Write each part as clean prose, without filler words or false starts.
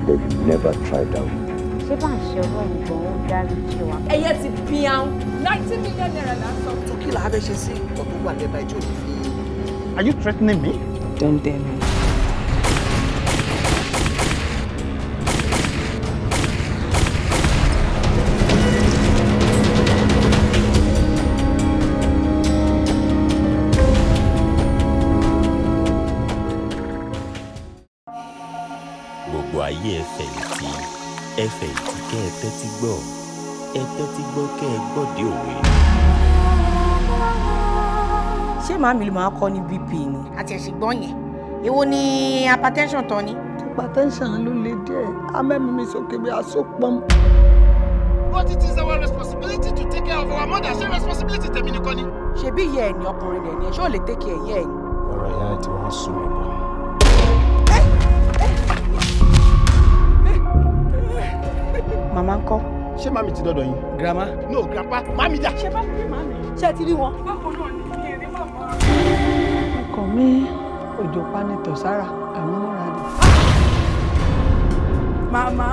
They've never tried out. Are you threatening me? Don't dare me. Ṣé màmí ló máa kọ́ ní BP ni? Àti ẹ̀sìn gbọ́n yẹn. Èwo ni hypertension tán ni? Hypertension ló le díẹ̀. Amẹ́mi mi sókè bí aṣọ pọ́n. But it is our responsibility to take care of our mother. Ṣé responsibility tèmi nìkan ni? Ṣebí ìyá ẹ̀ ni ọkùnrin rẹ̀ ni ẹ̀ ṣé ò lè take care ìyá ẹ̀ ni? Ọ̀rọ̀ ìyá ẹ̀ tí wọ́n sún mi bọ̀. Màmá ń kọ́. Ṣé màmí ti dọ́dọ̀ yín? Grandma. No, grandpa. Màmí dà. Ṣé bá mi rí màmí? Ṣé ẹ ti rí wọn? Bákan náà ni kí n rí màmá. Ọkọ mi òjò panitọ̀ sára àmọ́ mọ́ra ni. Màmá,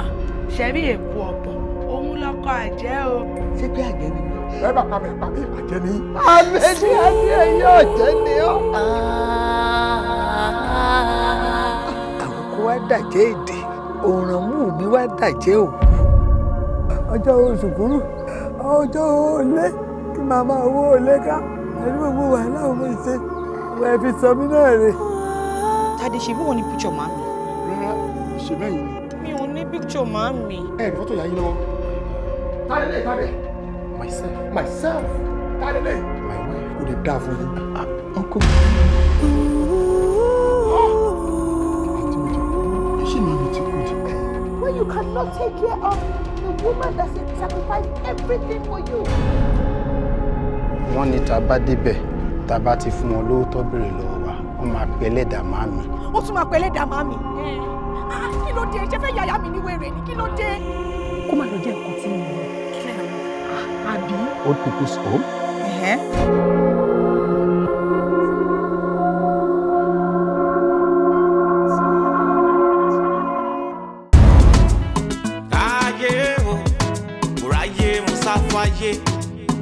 ṣẹ́rí èpo ọ̀pọ̀, òun lọ́kọ àjẹ́ o. Ṣé bí àjẹ́ ni mí? Ẹ bá pa mi pàdé ìbàjẹ́ ni. Àbẹ̀dí àti ẹ̀yọ́ ọ̀jẹ́ ni ọ́. Àwọn kó wá dàjẹ́ èdè, òòrùn mú mi wá dàjẹ́ òkú. Ọjọ́ oṣù kúrú, ọjọ́ olé, kí màmá owó olé ká, ẹni gbogbo wàhálà òun ṣe, wọ́n ẹ fi sọ mí náà rè. Tade, ṣe bí wọ́n ní píkṣọ̀ màmí? Rárá, ṣe bẹ́ẹ̀ yìí ni. Mi ò ní píkṣọ̀ màmí. Ẹ ní fọ́tò yà yín lọ́wọ́. Tade lè Tade. Myself. Tade lè. My wife. Kò lè dáa fún yín. Ọkọ. Ṣé màmí ti kú di? When you cannot take care of the woman that sacrificed everything for you. Wọ́n ní tá bá débẹ̀, tá bá ti fún wọn lówó tó béèrè lọ́wọ́ wa, wọ́n máa pe ẹlẹ́dàá màmí. Ó tún máa pe ẹlẹ́dàá màmí. Kí ló dé? Ṣé fẹ́ yàyà mi ní wèrè ni? Kí ló dé? Kó má lọ jẹ́ nǹkan tí mo mọ̀. Àbí? Old people's home?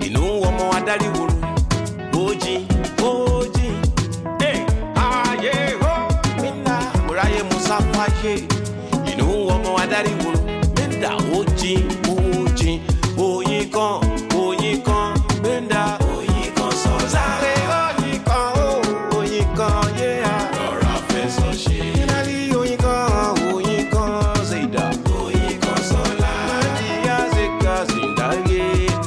Inú ọmọ adarí wòrò ojì ayé o minna múráyé musa fàyè inú ọmọ adarí wòrò minna ojì oyin kan minna oyin kan sọ̀rọ̀ oyin kan yéa lọ́ra fẹsọ̀ ṣe ìnáli oyin kan zèdà oyin kan sọ̀la nàìjíríà zèkà zindage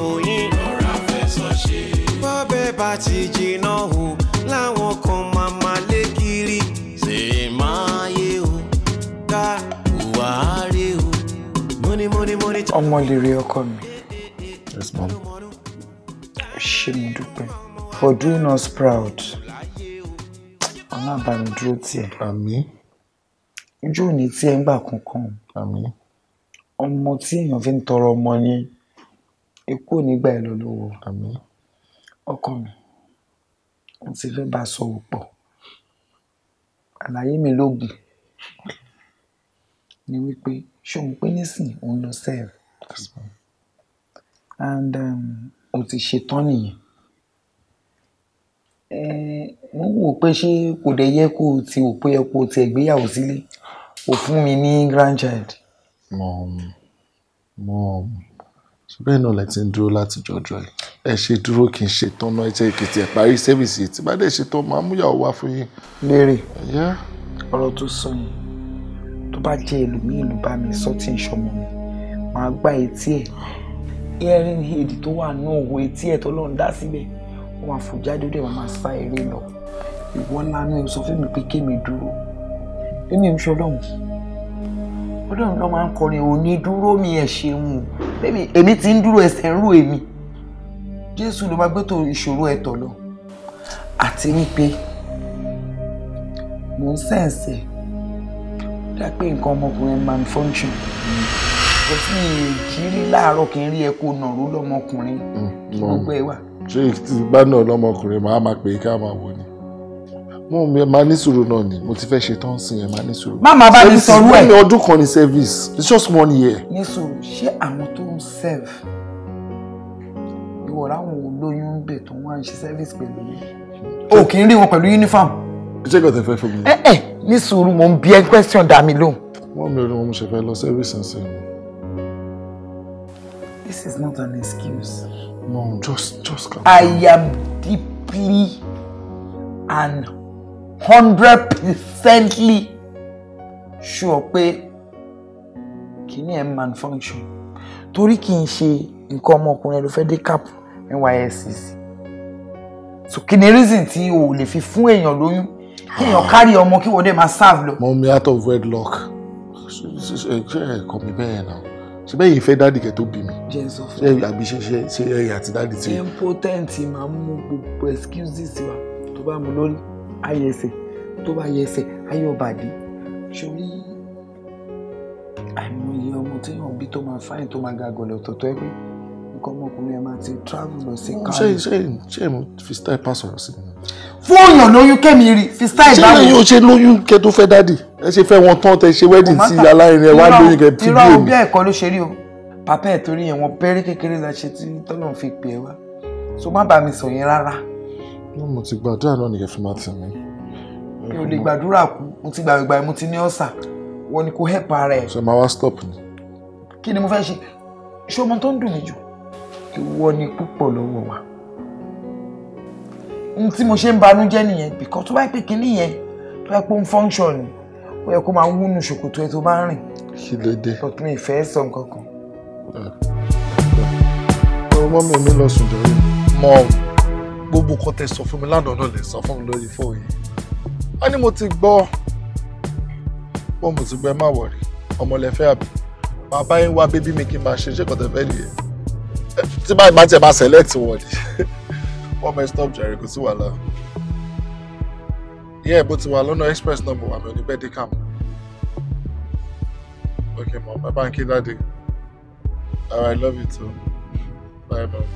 oyin lọ́ra fẹsọ̀ ṣe. Bọ́bẹ̀ bá ti jìnnà o láwọn kan máa lé kiri ṣe máa yé o ká wàhálà o money. Omolere ọkọ mi. Yes, mom. Ṣé mo dúpẹ́ for doing us proud. Ọ̀nà àbámi dúró tiẹ̀. Àmín. Ojú ò ní tí ẹ ń gbà kankan. Àmín. Ọmọ tí èèyàn fi ń tọrọ ọmọ ni ikú ò ní gbà ẹ lọ lọ́wọ́. Àmín. ọkọ mi mo ti fẹ́ bá sọ̀rọ̀ pọ̀ àlàyé mi lóògùn ni wípé ṣòun pé nísìn òun lọ serve and o ti ṣetán nìyẹn mo wò pé ṣé kò dẹ̀ yẹ kó o ti wò pé ẹ kó o ti ẹ̀gbéyàwó sílé o fún mi ní grandchild. Mom, bẹ́ẹ̀ náà lẹ ti ń dúró láti jọjọ ẹ ṣe dúró kí n ṣe tán náà ẹ jẹ́ èkìtì ẹ̀ parí sẹ́fìsì tí bá dẹ̀ ṣe tán máa mú ìyàwó wá fún yín. Léèrè ọ̀rọ̀ tó sọ yìí tó bá jẹ́ ẹlòmíì ló bá mi sọ tí ń ṣọmọ mi màá gbá etí ẹ̀ earring head tó wà ní òwò etí ẹ̀ tó lọ́n dá síbẹ̀ wọ́n máa fò jáde ó dẹ̀ máa sá eré lọ ìwọ ńlá ni o sọ fún mi pé kémi dúró èmi ń ṣe ọlọ́run ló máa ń kọrin òní dúró mi ẹ̀ ṣeun èmi ti ń dúró ẹsẹ̀ ń rò èmi Jésù ló máa gbé tó ìṣòro ẹ̀ tọ̀ lọ àti wípé mò ń sẹ̀nsẹ̀ dá pé nǹkan ọmọkùnrin malfunction kò sí ìjírí láàárọ̀ kí n rí ẹ kó nàró lọ́mọkùnrin kí gbogbo ẹ wà. ṣé ìgbà náà lọ́mọkùnrin máa pè é ká máa wò ni mo máa ní sùúrù náà ni mo ti fẹ́ ṣe tán sí ẹ máa ní sùúrù. má máa bá mi sọ̀rọ̀ ẹ̀. service ọdún kan ní service it's just 1 year. ní sùúrù ṣé àwọn tó ń serve ìwọ láwọn olóyún ń bẹ̀ tó wọ́n á ṣe service pẹ̀lú mi o kì í rí wọn pẹ̀lú uniform. ṣé kò tẹ fẹ́ fún mi. ní sùúrù mo ń bí ẹ question dá mi lóhùn. wọ́n mi ò ní wọn mo ṣe fẹ́ lọ service ẹ̀sìn mi. This is not an excuse. No, just calm down. I am deeply and 100% sure pé kìíní ẹ̀ malfunction torí kì í ṣe nǹkan ọmọkùnrin ló fẹ́ dé cap NYSC so kí ni reason tí o lè fi fún èèyàn lóyún kí èèyàn kárí ọmọ kí wọ́n dẹ̀ máa serve lọ. Mommy out of wedlock ṣe ẹ̀kọ́ mi bẹ́ẹ̀ náà ṣe bẹ́ẹ̀ yìí fẹ́ dáàdì kẹ́ tó bí mi ṣe àbí ṣe ẹ̀yà àti dáàdì tí. impotent máa ń mú gbogbo excuses wa tó bá mú lórí ayẹsẹ̀ tó bá yẹsẹ̀ ayọ̀bàdì sórí àìmọye ọmọ téèyàn bí tó máa fáìn tó máa ga gọ̀lẹ̀ ọ̀tọ̀ọ̀tọ̀ ẹ pé nǹkan ọmọkùnrin ẹ máa ti travel lọ sí káàdì. ṣé mo fi style pass ọ̀rọ̀ sí mi. fún òyàn lóyún kẹ́mi rí fi style báwo. ṣé lẹ́yìn o ṣe lóyún kẹ́ tó fẹ́ dádì ẹ ṣe fẹ́ wọn tán tẹ ṣe wedding sí aláìní ẹ wá lóyún kẹ́ fi bí èmi. irọ́ bí ẹ̀kọ́ ló ṣe rí o pàpẹ́ ẹ̀ torí yẹn wọn bẹ́rẹ́ kékeré la ṣe tí tọ́lọ́ fi pè é wá so má bàa mi sọ yẹn rárá. mo ti gbàdúrà náà nìkẹ́ fi máa tẹ̀ mí. mi ò lè gbàdúrà kú mo ti gbàgbà mo ti ní ọ̀sà wọ́n ní kò help ara ẹ̀. ṣe máa wá stop ni. kí ni mo fẹ́ ṣe ṣé ọmọ tó ń dùn mí jù ìwọ ni púpọ̀ lọ́wọ́ wa n tí mo ṣe ń banújẹ́ nìyẹn bìkọ́ tó bá pè kíní yẹn tó bá pé ń function ó yẹ kó máa wúnú ṣòkòtò ẹ tó bá rìn. kí ló dé. but mi ìfẹ́ sọ nǹkan kan. ọmọ mi lọ sùn jọ yìí. mọ gbogbo kan tẹ sọ fún mi lánàá náà lè sọ fún mi lórí fóònù yìí. a ní mo ti gbọ́ mo ti gbọ́ ẹ má wọ̀rí ọmọlẹ́fẹ́ àbí bàbá yín wá bébí mi kí n máa ṣe iṣẹ́ kan tẹ fẹ́ nìyẹn tí báyìí máa tẹ̀ máa select wọn ni wọ́n mẹ́ stop jerry kò sí wàhálà yẹ́ bó ti wà lọ́nà express náà mo wà mí oníbẹ́dẹ́ kàm ok mom bye bye kí dáadé alright love you too bye mom.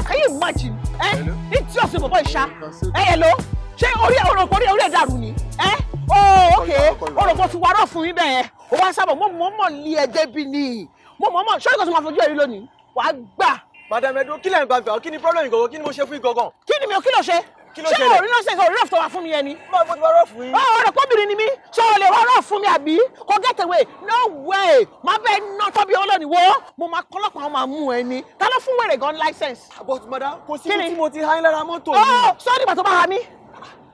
Can you imagine? It's just a boy sha. Hello. Ṣé orí ẹ̀ dàrú ni? Oh, okay. Ọ̀rọ̀ ti wá rọ̀ fún yín bẹ́ẹ̀. Ó wá sábà mo mọ̀ lé ẹ̀jẹ̀ bí ni. Mo mọ̀ ṣé ìkọ̀sọ̀ máa fojú ẹ̀rí lónìí. Wàá gbà. Madam Edo, kí lẹ̀ ń bá gbà? Kí ni problem ìgọ̀gọ̀? Kí ni mo ṣe fún ìgọ̀gọ̀? Kí ni mi ò kí ló ṣe? Kí ló ṣẹlẹ̀? Ṣé orí náà ṣe orí rẹ̀ tó wá fún mi yẹn ni? Mo ti wá rọ̀ fún yín. Ọ̀rọ̀ kọ́bìnrin ni mí. Ṣé o lè wá rọ̀ fún mi àbí? Kò get away. No way. Má bẹ́ẹ̀ ná tọ́bi olónìí wo. Mo máa kọ́lọ́pàá wọn máa mú ẹ ní. Ta ló fún wèrè gan license? But madam, kò sí tí mo ti há yín lára mọ́tò mi. Sọ́ọ́dì bàtọ́ bá ha mí.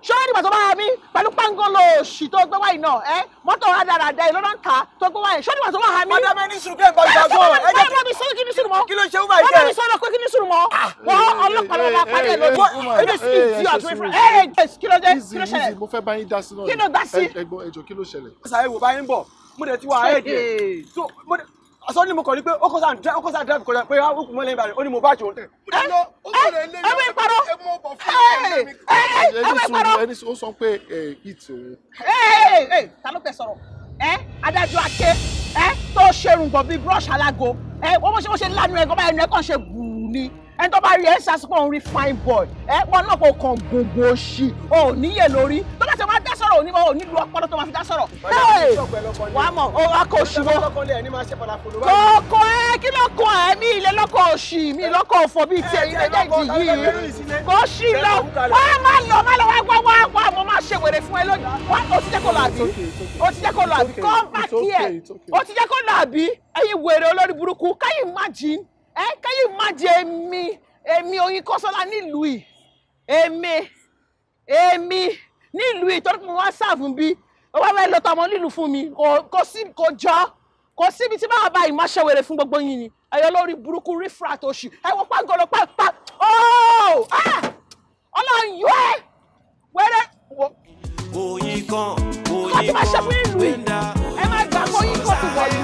Sọ́ọ́dì bàtọ́ bá ha mí. Pẹ̀lú pangolo òṣì tó gbé wáyé náà. Mọ́tò rádaràdà ìlú náà ń ta tó gbé wáyé. Sọ́ọ́dì bàtọ́ bá ha mí. Madam ẹni sùn kẹ́ ẹ̀ bá gbà gbọ́. Báwo ni sọ́ọ́dì kí ni sùn mọ́? Kí ló ṣe wúbà yìí kẹ́? Báwo ni sọ́ọ́dì kí ni sùn mọ́? Wọ́n ọlọ́pàá ló máa parí ẹ̀ lónìí. Kí ló dé? Kí ló ṣẹlẹ̀? mo fẹ́ bá yín dá sí náà. Kí ló dá sí? ẹ̀gbọ́n ẹjọ́ kí ló ṣẹlẹ̀. Ṣàyẹ̀ wò bá yín bọ̀, mo dẹ̀ ti wà ẹ̀ẹ́dẹ̀. So sọ́ni mo kàn ní pé ó kọ́ sáà drive kọjá pé ó kù mọ́ lẹ́yìn ìbàdàn ó ní mo bá jòun tẹ̀. Ẹ̀wé ìparọ́. Ẹ̀wé ìparọ́. ẹni ó sọ pé hit òun. Ta ló fẹ́ sọ̀rọ̀? adájọ́ ake tó ṣerun bọ̀ bíi brush alágo wọ́n ṣe lánàá ẹ̀gọ́ báyìí ẹnu ẹ̀ kàn ṣe gbùù ni ẹni tó bá rí ẹ̀ ṣàṣùpọ̀ òun rí fine boy wọn náà kò kàn gbogbo òṣì ò níyè lórí tó bá ṣe wá dá sọ̀rọ̀ òní ò nílùú ọpọlọ tó máa fi dá sọ̀rọ̀ wà á mọ̀ ó wá kó òṣì wọ́n kókó kí ló kọ mi ilé lọ́kọ̀ òṣì mi lọ́kọ̀ òfò bíi tiẹ̀ ilé méjì yìí kò ṣì lọ wọ́n má lọ wá mo máa ṣe wèrè fún ẹ lónìí wá ó ti jẹ́ kó lọ àbí come back here ó ti jẹ́ kó lọ àbí ẹ̀yin wèrè olórí burúkú can you imagine can you imagine èmi Oyinkansola nílùú yìí èmi nílùú yìí torí pé mo wá sáàfù bí ó wá wẹ́ẹ́ lọ́tọ̀ ọmọ nílùú fún mi kò síbi tí báwa báyìí máa ṣèwèrè fún gbogbo yín ni ẹ̀yọ́ lórí burúkú rífrat oṣù ẹ̀wọ̀n pàgọ́lọ́ pàpà ọlọ́run yọ ẹ́ wẹ́rẹ́ kọ́ tí máa ṣe fún ìlú yìí ẹ máa gbà kó yín kó ti wọ̀ lù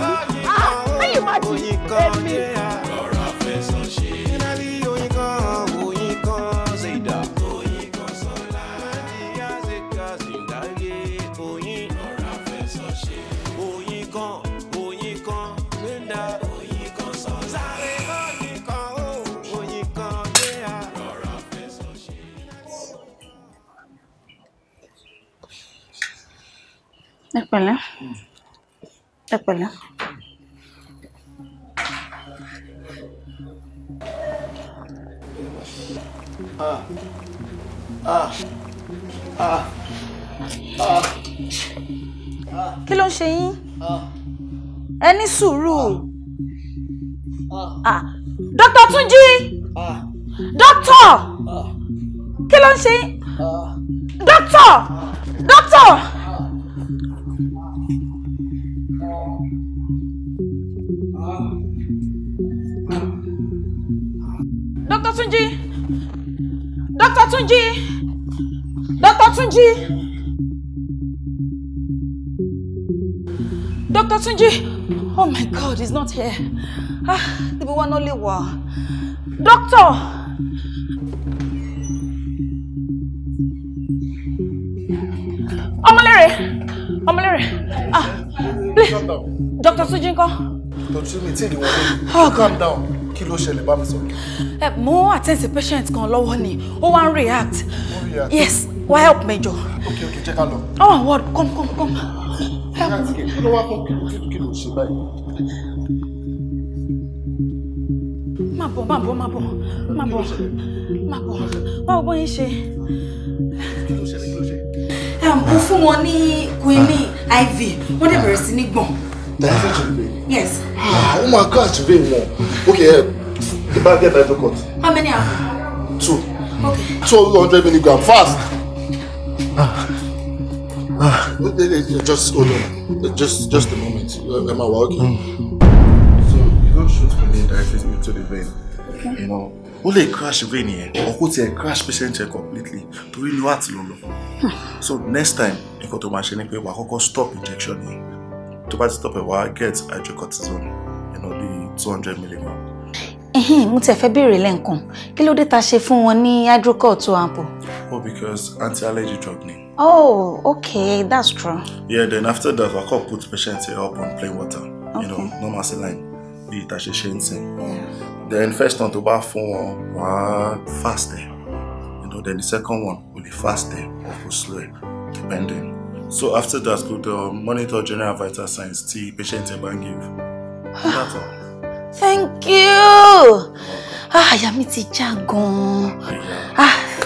ẹ̀yìn máa di èmi. Ẹ pẹ̀lẹ́. Kí ló ń ṣe yín? Ẹ ní sùúrù. Dr. Túnjí! Doctor! Kí ló ń ṣe yín? Doctor! Dr. Túnjí! Dr. Túnjí! Oh my God, he's not here. The one only one. Doctor! Omolere! Please. Dr. Túnjí ńkọ́? Dr. mi tí ìwọ̀n calm down. Kí ló ṣẹlẹ̀ bá mi sọ? Mo attend to patient kan lọ́wọ́ ni. Ó wá ń react. Yes, why help me, Joe? Okay, check out. Oh, what? Come. Help me. Kí ló wá fún kí ló ṣe báyìí? Má bọ̀. Báwo bọ́ yín ṣe? Kí ló ṣe? Mo fún wọn ní Queenie IV. Wọ́n dẹ̀ bẹ̀rẹ̀ sí ní gbọ̀n. Yes. Oh my gosh, very well. Okay, the bag get that cut. How many are there? 2. Okay. 200 milligram fast. Just hold on. Just a moment. Am I working? So you don't shoot me directly into the vein. You know, only crash vein here, or put a crash patient here completely. To really what long. So next time, you go to machine pay, we stop injection here. To buy stop a while, get hydrocortisone, you know, the 200 milligram. Mo ti fẹ́ béèrè lẹ́ǹkan. Kí ló dé tá ṣe fún wọn ní hydrocort to ample? Oh, because anti-allergy drug ni. Oh, okay, that's true. Yeah, then after that, I could put patients here up on plain water. Okay. You know, normal saline. Be it as a shensin. Then first one to buy for one fast there. You know, then the second one will be fast there or go slow, depending. So after that, could monitor general vital signs till patient can give. That's all. Thank you. Yami ti jagon.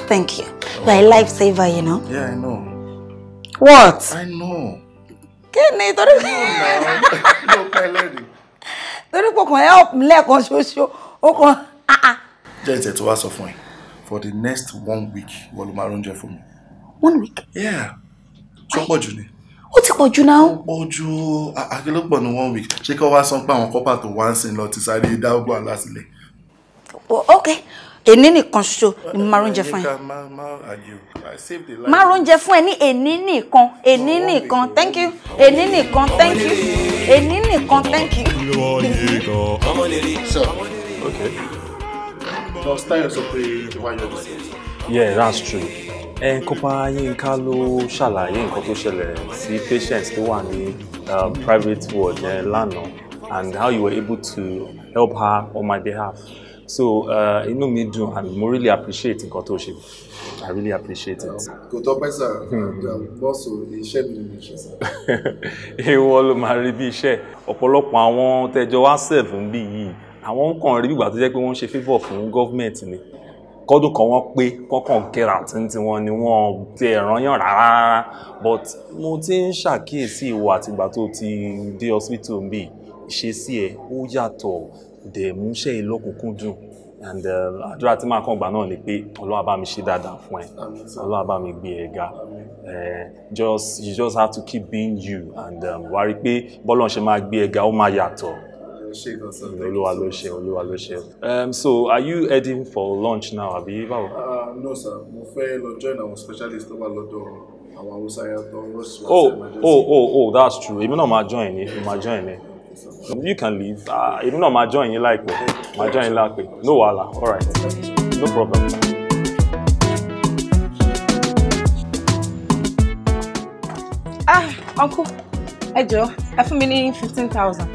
Thank you. You're a lifesaver, you know. Yeah, I know. What? I know. Kenny, No, lady. Don't you help me? Let us show. Okay. Just to ask of me. For the next 1 week, what will arrange for me? 1 week? Yeah. So what do you need? What's it about you now? Ojo, I can look on 1 week. Check out some pound copper to once in lot inside the dog and lastly. Okay. Eni nìkan ṣoṣo ni mo máa ránjẹ fún ẹ. I saved the life. Máa ránjẹ fún ẹ ní eni nìkan. Thank you. Eni nìkan, thank you. Eni nìkan, thank you. So, okay. So, style yourself to why you're this. Yeah, that's true. Kópa Yínká ló ṣàlàyé nǹkan tó ṣẹlẹ̀ sí patients tó wà ní private word lánàá and how you were able to help her on my behalf. So inú mi dùn and mo really appreciate nǹkan tó ṣe. I really appreciate it. Kò tọ́pẹ́ sir, bọ́sù iṣẹ́ mi ni iṣẹ́ sir. Ìwọ ló máa rí bí iṣẹ́. Ọ̀pọ̀lọpọ̀ àwọn tẹjọ wá serve ń bí yìí, àwọn kan rí bígbà tó jẹ́ pé wọ́n ṣe favour fún government ni. Kọ́dún kan wọ́n pé kọ́kàn get out tí wọ́n ni wọ́n ti ẹ̀ràn yàn rárá. But mo ti ń ṣàkíyèsí ìwọ àtìgbà tó ti dé hospital ń bí ìṣesí ẹ̀ ó yàtọ̀ dẹ̀ mú iṣẹ́ ìlọ́kùnkúndùn. And àdúrà tí màá kàn gbà náà ni pé Ọlọ́run bá mi ṣe dáadáa fún ẹ. Ọlọ́run bá mi gbé ẹ ga. You just have to keep being you and wá rí pé bọ́lọ́run ṣe máa gbé ẹ ga ó máa yàtọ̀. Olúwa ló ṣe, Olúwa ló ṣe. So are you heading for lunch now àbí báwo? No sir, mo fẹ́ lọ join àwọn specialist tó wà lọ́dọ̀ àwọn Hausa yàtọ̀ rush. Oh, that's true. Èmi náà máa join ni, máa join ni. You can leave. Even though my join you like me. My join like me. No wala. All right. No problem. Uncle. Ejo, I fún mi ní 15,000.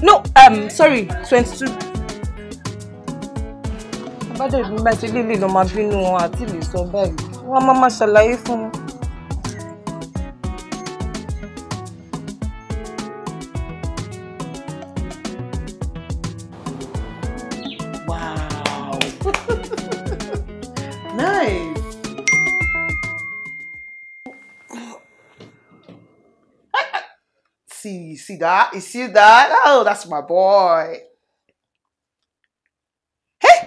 No, sorry, 22. Bado bi ma ṣe lele lọ ma bínú àti lè sọ báyìí. Wọ́n máa ṣàlàyé fún. See that? You see that? Oh, that's my boy. Hey,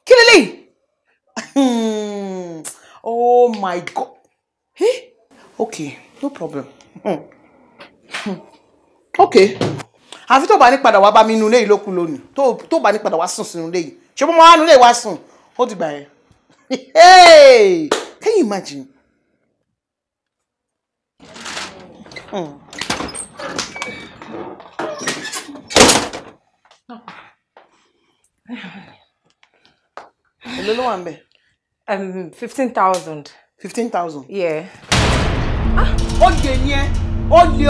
Kilili. Oh my God. Hey, okay, no problem. Okay. Àfi tó bá ní padà wá bá mi nínú ilé ìlókù lónìí. Tó bá ní padà wá sùn sínú ilé yìí. Ṣé mo máa nínú ilé wá sùn? Ó ti gbà yẹn. Hey, can you imagine? Hello, Ambe. 15,000. 15,000. Yeah. Oje ni ẹ. Oje.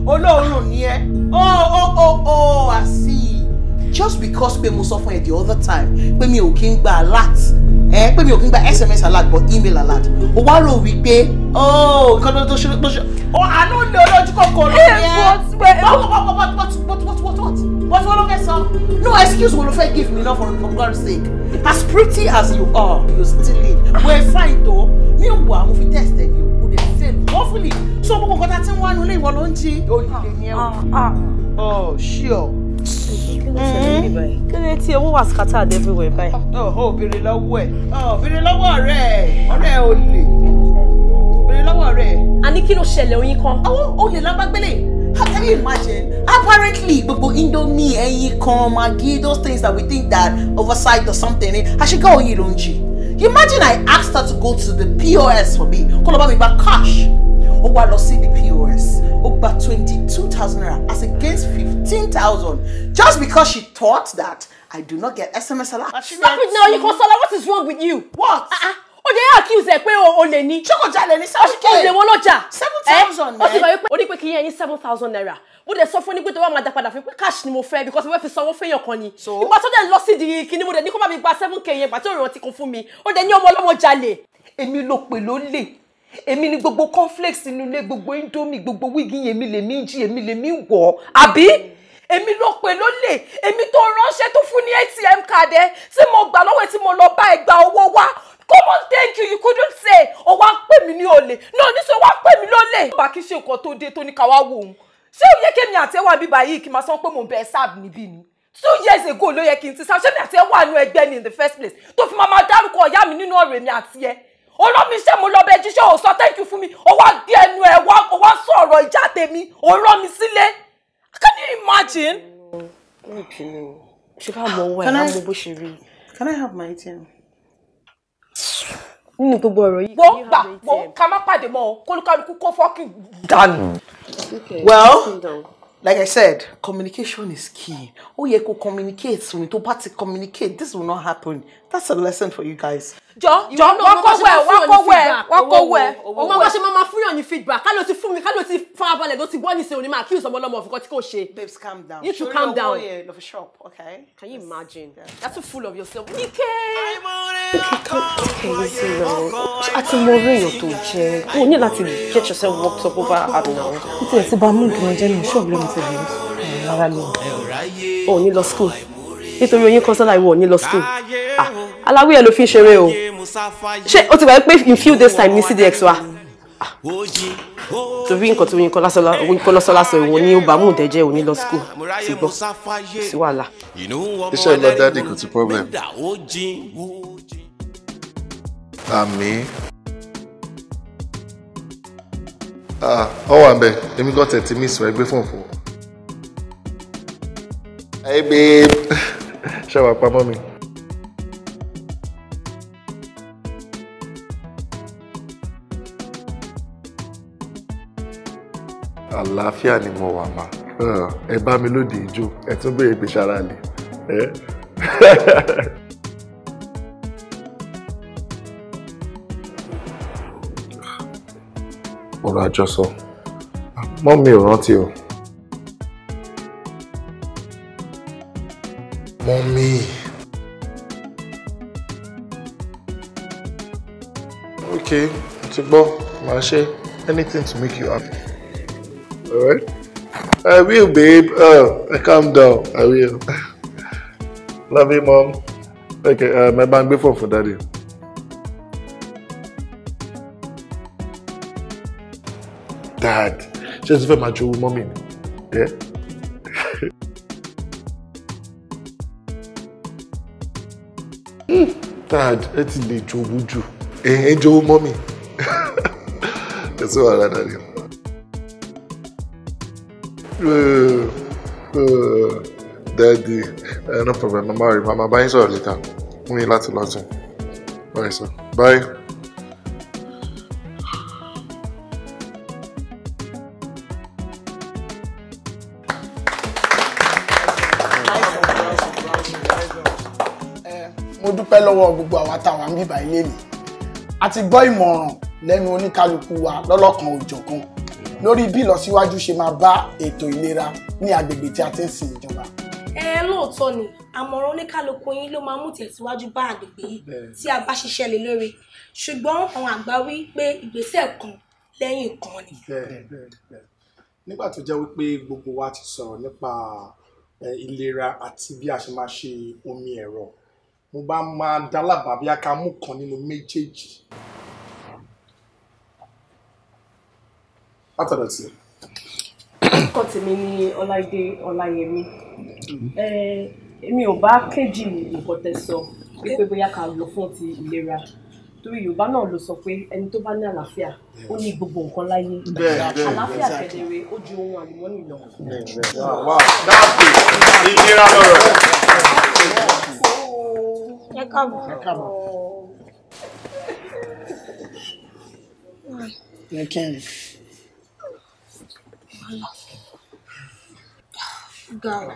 Ọlọ́run ni ẹ. Oh, I see. Just because pé mo sọ fún ẹ the other time pé mi ò kí ń gba alert. Pé mi ò kí ń gba SMS alert but email alert. O wá rò wí pé nǹkan tó ṣe. Àánú lè olójú kòkòrò yẹn. What ló fẹ́ sọ? No excuse wo ló fẹ́ give me now for God's sake. As pretty as you are, you still need. We're fine though. Mi ò wà mo fi test ẹ ni o. O dey fail. Hopefully. So gbogbo nǹkan tá tí ń wá nínú ilé ìwọ ló ń jí. O lè ní ẹ. Oh, sure. Kí ló tí owó wà scattered everywhere báyìí? Béèrè lọ́wọ́ ẹ̀. Béèrè lọ́wọ́ ọ̀rẹ́ olè. Béèrè lọ́wọ́ ọ̀rẹ́. A ní kí ló ṣẹlẹ̀ oyin kan? Olè lágbàgbélé. How can you imagine? Apparently, gbogbo Indomie, ẹyin kan, Maggi, those things that we think that oversight or something. Àṣìkò oyin ló ń jí. You imagine I asked her to go to the POS for me. Kó lọ bá mi gba cash. Ó wá lọ sí the POS. Ó gba 22,000 naira as against 15,000 just because she thought that I do not get SMS alert. Stop it now, Oyinkansola. What is wrong with you? What? O dey accuse ẹ pé o lè ní. Ṣé kò jalè ní 7K? O lè wọ́n lọ́jà. 7,000 naira. Ó sì máa wípé o ní pé kí yẹn yín 7,000 naira. Mo dẹ̀ sọ fún ní pé tó wá máa dá padà fún pé cash ni mo fẹ́ because mo fẹ́ fi sanwó fẹ́yàn kan ni. Ìgbà tó dẹ̀ lọ sí di kíní mo dẹ̀ ní kó bá mi gba 7K yẹn ìgbà tó ìrántí kan fún mi. Ó dẹ̀ ní ọmọ ọlọ́mọ jalè. Èmi ló pè ló lè. Èmi ni gbogbo cornflakes inú ilé, gbogbo Indomie, gbogbo wíìgì èmi lèmi jí, èmi lèmi wọ̀. Àbí? Èmi ló pè ló lè. Èmi tó ránṣẹ́ tó fún ní ATM card ẹ tí mo gbà lọ́wọ́ tí mo lọ bá ẹ gba owó wá. Come on, thank you. You couldn't say. O wá pè mí ní olè. No, ní sọ wá pè mí lólè. Bá kí ṣe nǹkan tó dé tó ní ká wá wò ó. Ṣé ó yẹ kémi àti ẹ wà bíbá yìí kí n máa sọ pé mò ń bẹ serve níbí ni? 2 years ago ló yẹ kí n ti serve. Ṣé mi àti ẹ wà nínú ẹgbẹ́ ni in the first place? Tó fi máa dárúkọ ìyá mi nínú ọ̀rọ̀ èmi àti ẹ. Olómi ṣé mo lọ bẹ jíṣẹ́ ò sọ thank you fún mi. O wá gbé ẹnu ẹ wá sọ̀rọ̀ ìjà tèmi. O rán mi sílé. Can you imagine? Can I have my ATM? Nínú gbogbo ọ̀rọ̀ yìí. Wọ́n gbà wọ́n ká má pàdé mọ́ ọ kólúkálukú kó fọ́kì dànù. Well, like I said, communication is key. Ó yẹ kó communicate with me. Tó bá ti communicate, this will not happen. That's a lesson for you guys. John, wọ́n kọ́ wẹ̀. Ọmọ bá ṣe máa fún yàn ní feedback. Ká ló ti fún mi, ká ló ti farabalẹ̀ ló ti gbọ́ ní sẹ́wọ̀n ní máa accuse ọmọ ọlọ́mọ of nǹkan tí kò ṣe. Babes, calm down. You two calm down. Of a shop, okay? Can you imagine? You're too full of yourself. Nike! Okay, listen now. Àti mo rí èèyàn tó jẹ́. O ní láti get yourself worked up over her now. Ó ti ẹ̀ ti bá mú ìdùnnú jẹ́ ní ṣọ́ọ̀bù lómi ti rí. Rárá ni. O ní lọ school. Nítorí Oyinkansola ìwọ ní lọ school. Aláwí ẹ̀ ló fi ń ṣeré o. Ṣé o ti gbà pé in few days time ní CDX wa? Torí nǹkan tí Oyinkansola sọ ìwọ ní ó bá mú ìdẹ́jẹ́ òní lọ school. Ti gbọ́. Sí wàhálà. Iṣẹ́ lọ dáàdì kò sí problem. Àmì. Ọ wà bẹ́ẹ̀, èmi gan tẹ̀ tí mi sọ ẹgbẹ́ fún òfò. Hey babe. Ṣé wàá pamọ́ mi? Àlàáfíà ni mo wà mà. Ẹ bá mi lóde ìjó, ẹ tún béèrè pé ṣara lè. Ọ̀rọ̀ àjọsọ. Mọ́ mi ò rántí o. Mommy. Okay, to go, Mashe. Anything to make you happy. Alright? I will, babe. Calm down. I will. Love you, Mom. Okay, my band before for Daddy. Dad, just for my Joe, Mommy. Yeah? Dad, it's the Joe. Joe, Mommy. That's all I Daddy. Daddy, no problem. I'm married. Mama, bye. So later. We lots of lunch. Bye, sir. Bye. Mo dúpẹ́ lọ́wọ́ gbogbo àwa táwa ń bíbá ilé mi. A ti gbọ́ ìmọ̀ràn lẹ́nu oníkálukú wa lọ́lọ́kan òjọ̀kan lórí bí ìlọsíwájú ṣe máa bá ètò ìlera ní agbègbè tí a ti ń sin ìjọba. Lóòótọ́ ni àmọ̀ràn oníkálukú yín ló máa mú tẹ̀síwájú bá agbègbè yìí tí a bá ṣiṣẹ́ lé lórí. Ṣùgbọ́n àwọn àgbà wí pé ìgbésẹ̀ kan lẹ́yìn kan ni. Nígbà tó jẹ́ wípé gbogbo wa ti sọ̀rọ̀ nípa ìlera àti bí a ṣe máa ṣe omi ẹ̀rọ, mo bá máa dálábàá bí a ká mú kan nínú méjèèjì. Látọ̀dọ̀ tí. Orúkọ tèmi ni Ọláìdé Ọláyẹmí. Èmi ò bá kéjì nǹkan tẹ́ sọ wípé bóyá ká lọ fún ti ìlera. Torí Yorùbá náà ló sọ pé ẹni tó bá ní àlàáfíà ó ní gbogbo nǹkan láyé. Àlàáfíà kedere ó ju ohun àlùmọ́nì lọ. Ìlera lọ́rọ̀. Ẹ káàbọ̀.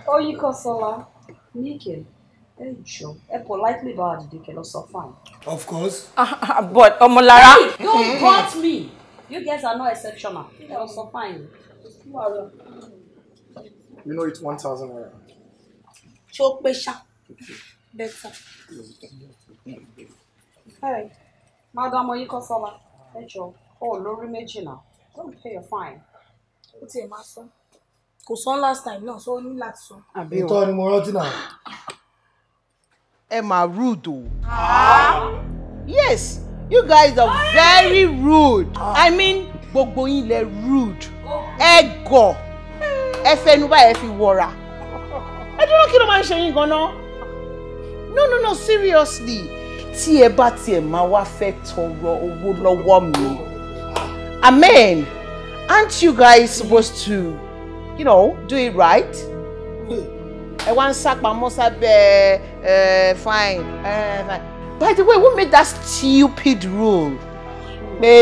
Oyinkansola, Nike, politely bá àdìdì kẹ́ sọ fine. Of course. But Omolara. Hey, don't got me. You guys are not exceptional. Kẹ́ sọ fine. You know it's 1,000 naira. Show pressure. Better. Hey, Madam Oyinkansola, lórí méjì náà. Don't pay your fine. Ó ti ẹ̀ máa sọ. Kò sọ last time náà, so ó ní láti sọ. Ìtọ́ ni mo rántí náà. Ẹ máa rude o. Yes, you guys are very rude. I mean, gbogbo yín lẹ rude. Ẹ gọ̀. Ẹ fẹnu báyìí ẹ fi wọra. Ẹ dúró kí ló máa ń ṣe yín gan-an? No, seriously. Tí ẹ bá tiẹ̀ máa wá fẹ́ tọrọ owó lọ́wọ́ mi. Amen. Aren't you guys supposed to, do it right? I want sapamo sabe fine. By the way, who made that stupid rule?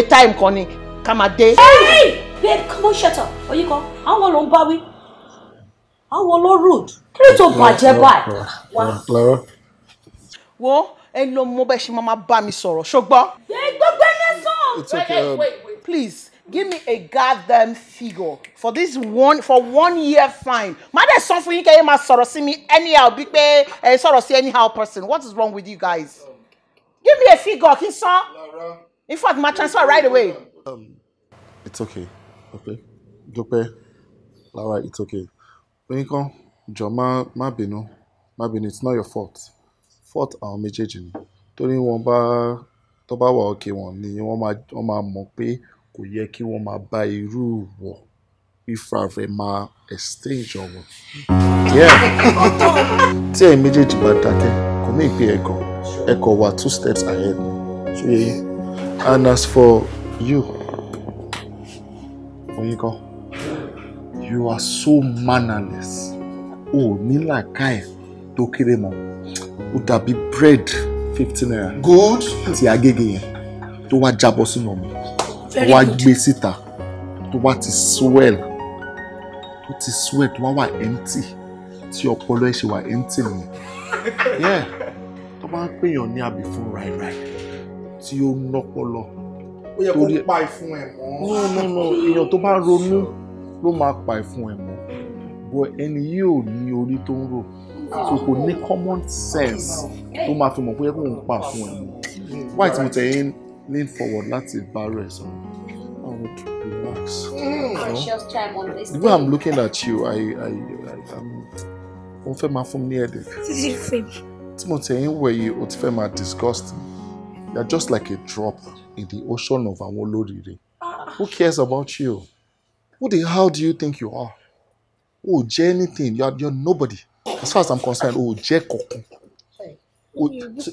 Time koni kamade. Hey! Babe, come on, shut up. Oyinkan, àwọn ló ń bá wí. Àwọn ló rude. Kí ló tó bàjẹ́ báyìí? Clara. Wo, ẹ lọ mọ bẹ́ẹ̀ ṣe máa bá mi sọ̀rọ̀ ṣùgbọ́n. It's okay. Wait. Please give me a goddamn figure for this one year fine. Má dẹ̀ sọ fún yín kẹ́ ẹ máa sọ̀rọ̀ sí mi anyhow bí pé ẹ sọ̀rọ̀ sí anyhow person. What is wrong with you guys? Give me a figure kí n san. In fact, my transfer right away. It's okay. Okay. Dúpẹ́, Lara, it's okay. Oyinkan, jọ̀ọ́ má bínú. Má bínú, it's not your fault. Fault àwọn méjèèjì ni. Torí tó bá wà okay wọn ni wọ́n máa mọ̀ pé kò yẹ kí wọ́n máa bá irú wọ̀ ìfàfẹ́ máa exchange ọ̀wọ̀. Tí ẹ̀yin méjèèjì bá dákẹ́, kò ní ìpè ẹ̀kọ́ wà 2 steps ahead. And as for you, Oyinkan, you are so mannerless. Oh, ní làákàyè tó kéré mọ́. Ó dàbí bread 15 naira. Good. Ti agége yẹn tó wá jábọ́ sínú omi. Tó wá gbé síta. Tó wá ti swell. Tó ti swell tó wá empty. Tí ọpọlọ ẹ̀ ṣe wà empty ni. Yeah. Tó bá ń pèèyàn ní àbí fún ráìráì. Tí ó nọ́pọlọ. Ó yẹ kó pa ìfun ẹ̀ mọ́. No. Èèyàn tó bá ronú ló máa pa ìfun ẹ̀ mọ́. But ẹni yìí ò ní orí tó ń rò. So kò ní common sense tó máa fi mọ̀ pé kò ń pa fún ẹ̀ mọ́. Why tí mo tẹ̀ yín lean forward láti bá rẹ̀ sọ? I would relax. Precious time on this The way I'm looking at you, mo fẹ́ máa fún mi ní headache. Tí mo tẹ̀ yín wẹ̀ yìí, o ti fẹ́ máa disgust me. You're just like a drop in the ocean of àwọn olóríire. Who cares about you? Who the hell do you think you are? Oh, jẹ́ anything. You're nobody. As far as I'm concerned, oh, jẹ́ kọ̀ọ̀kan.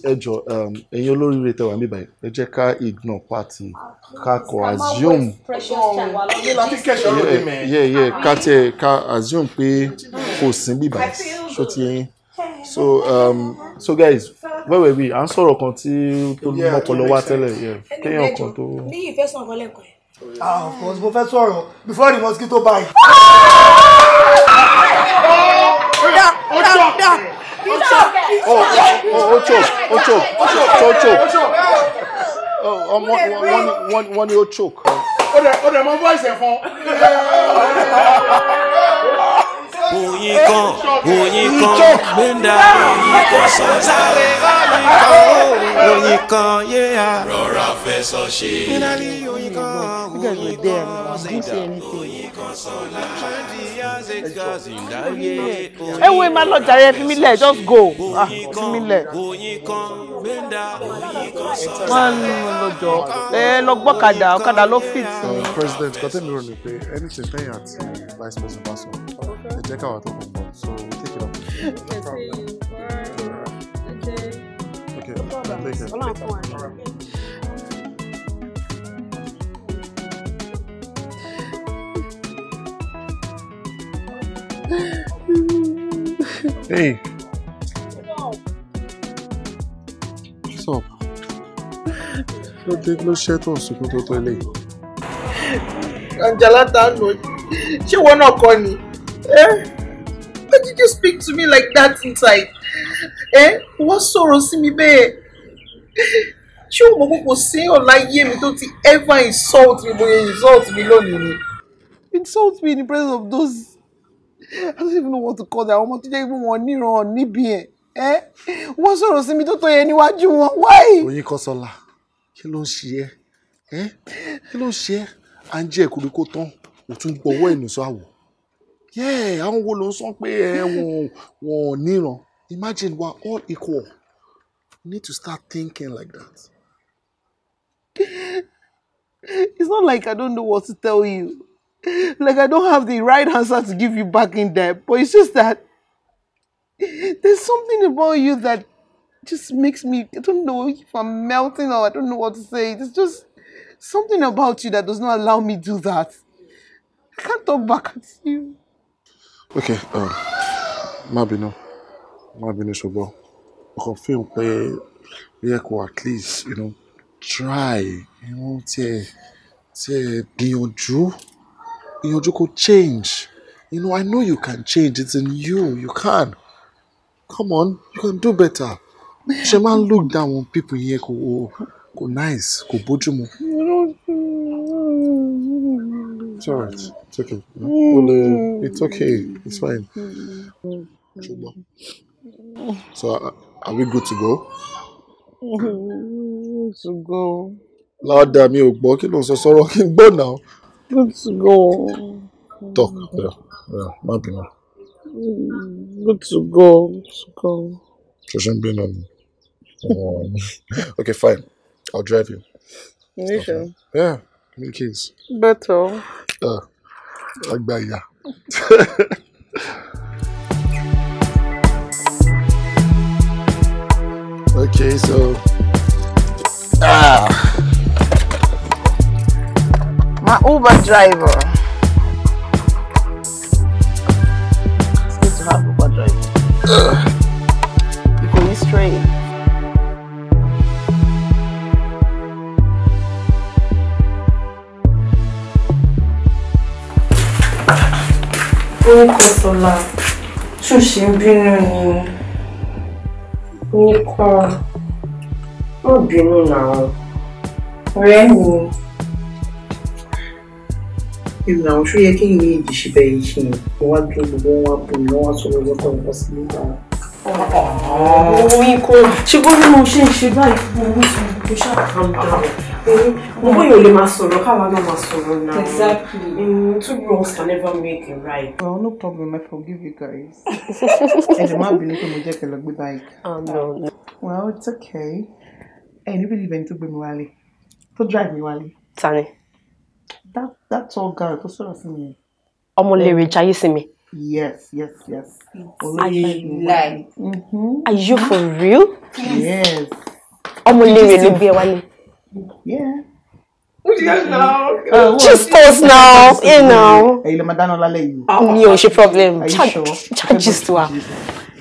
Ẹ jọ̀ọ́, ẹ̀yin olóríire tẹ́ wà níbí báyìí. Ẹ jẹ́ ká ignore party. Ká kọ assume. Ká assume pé kò sí níbí báyìí. Ṣó ti yẹn. So guys, where were we? À ń sọ̀rọ̀ kan tí tó mọ́pọlọ wá tẹ́lẹ̀. Kéèyàn kan tó. Ní ìfẹ́ sàn kan lẹ́kọ̀ọ́ yẹn. Of course, mo fẹ́ sọ̀rọ̀ before the mosquito bite. Wọ́n ní ó choke. Ó dẹ̀ mọ voice ẹ̀ fún. Oyinkan, gbẹ̀ndà, Oyinkan sọ̀tàlẹ̀, Oyinkan, yeah. Rọra fẹsọ̀ ṣe. Ẹ wo ẹ máa lọ jàre fi mí lẹ̀, just go. Fi mí lẹ̀. Wọ́n lọ jọ ẹ lọ gbọ́kadà ọ̀kadà ló fit. President kọ́tẹ́mi rò ní pé anything tẹ́yìn àti vice president bá sọ ẹ jẹ́ káwa tó kàn bọ̀ so take it up. Okay, take it. Hey. What's up? Ló ṣe tó sunkún tó eléyìí. Angela Tano, ṣé wọn náà kọ́ ni? Why did you speak to me like that inside? Wọ́n sọ̀rọ̀ sí mi bẹ́ẹ̀. Ṣé o mọ̀ pé kò sí ọ̀láyé mi tó ti ever insult me bóyá insult me lónìí ni? Insult me in the presence of those. I don't even know what to call them. Ọmọ tó jẹ́ pé wọ́n níran níbi ẹ̀. Wọ́n sọ̀rọ̀ sí mi tó yẹ níwájú wọn. Why? Oyinkansola, kí ló ń ṣe ẹ́? Kí ló ń ṣe ẹ́? À ń jẹ́ ìkórè tán, ò tún gbọ́wọ́ ìnùsọ àwọ̀. Àwọn wo ló ń sọ pé wọn níran? Imagine we're all equal. You need to start thinking like that. It's not like I don't know what to tell you. Like I don't have the right answer to give you back in there. But it's just that there's something about you that just makes me, I don't know if I'm melting or I don't know what to say. There's just something about you that does not allow me to do that. I can't talk back at you. Okay, má bínú ṣùgbọ́n I can feel pé we at least, try, tí ẹ gbìyànjú kó change. I know you can change. It's in you. You can. Come on, you can do better. She man look down on people here go nice, go bójúmu. It's alright. It's okay. It's okay. It's fine. So are we good to go? To go. Lord damn you, kí ló sọ sọ̀rọ̀ kí n gbọ́ now. Good to go. Talk. Yeah, might be now. Good to go. Shouldn't be none. Okay, fine. I'll drive you. You sure? Yeah, give me the keys. Better. Like that, yeah. Okay, so my Uber driver. It's good to have Uber driver. You can be straight. Oyinkansola, ṣó ṣì ń bínú ni? Nìkan, má bínú náà. Ọ̀rẹ́ mi. Ìlànà ṣó yẹ kí ìwé ìjì ṣe bẹ̀rẹ̀ ṣe wọ́n wá dúró gbogbo wọn wá bù mí wọ́n wá sọ̀rọ̀ lọ́tọ̀ nǹkan sí nígbà. Oyinkan, ṣùgbọ́n bí mo ṣe ń ṣe báyìí fún owó ìṣòro tó ṣàkàndà. Mo bóyá ò lè máa sọ̀rọ̀ káwa náà máa sọ̀rọ̀ náà. Exactly. Two wrongs can never make a right. Well, no problem. I forgive you guys. And the man believe me, Jack will be like. Oh no. Well, it's okay. And you believe in to be Wally, to drive me Wally. Tani. That's all girl. To sort of me. Omolere Jayisimi. Yes. Are you like? Are you for real? Yes. Omolere ló gbé wálé. Yeah. What do you guys know? Just us now, you know. Hey, Madonna Lale. No, she problem. Are you sure? Charges to her.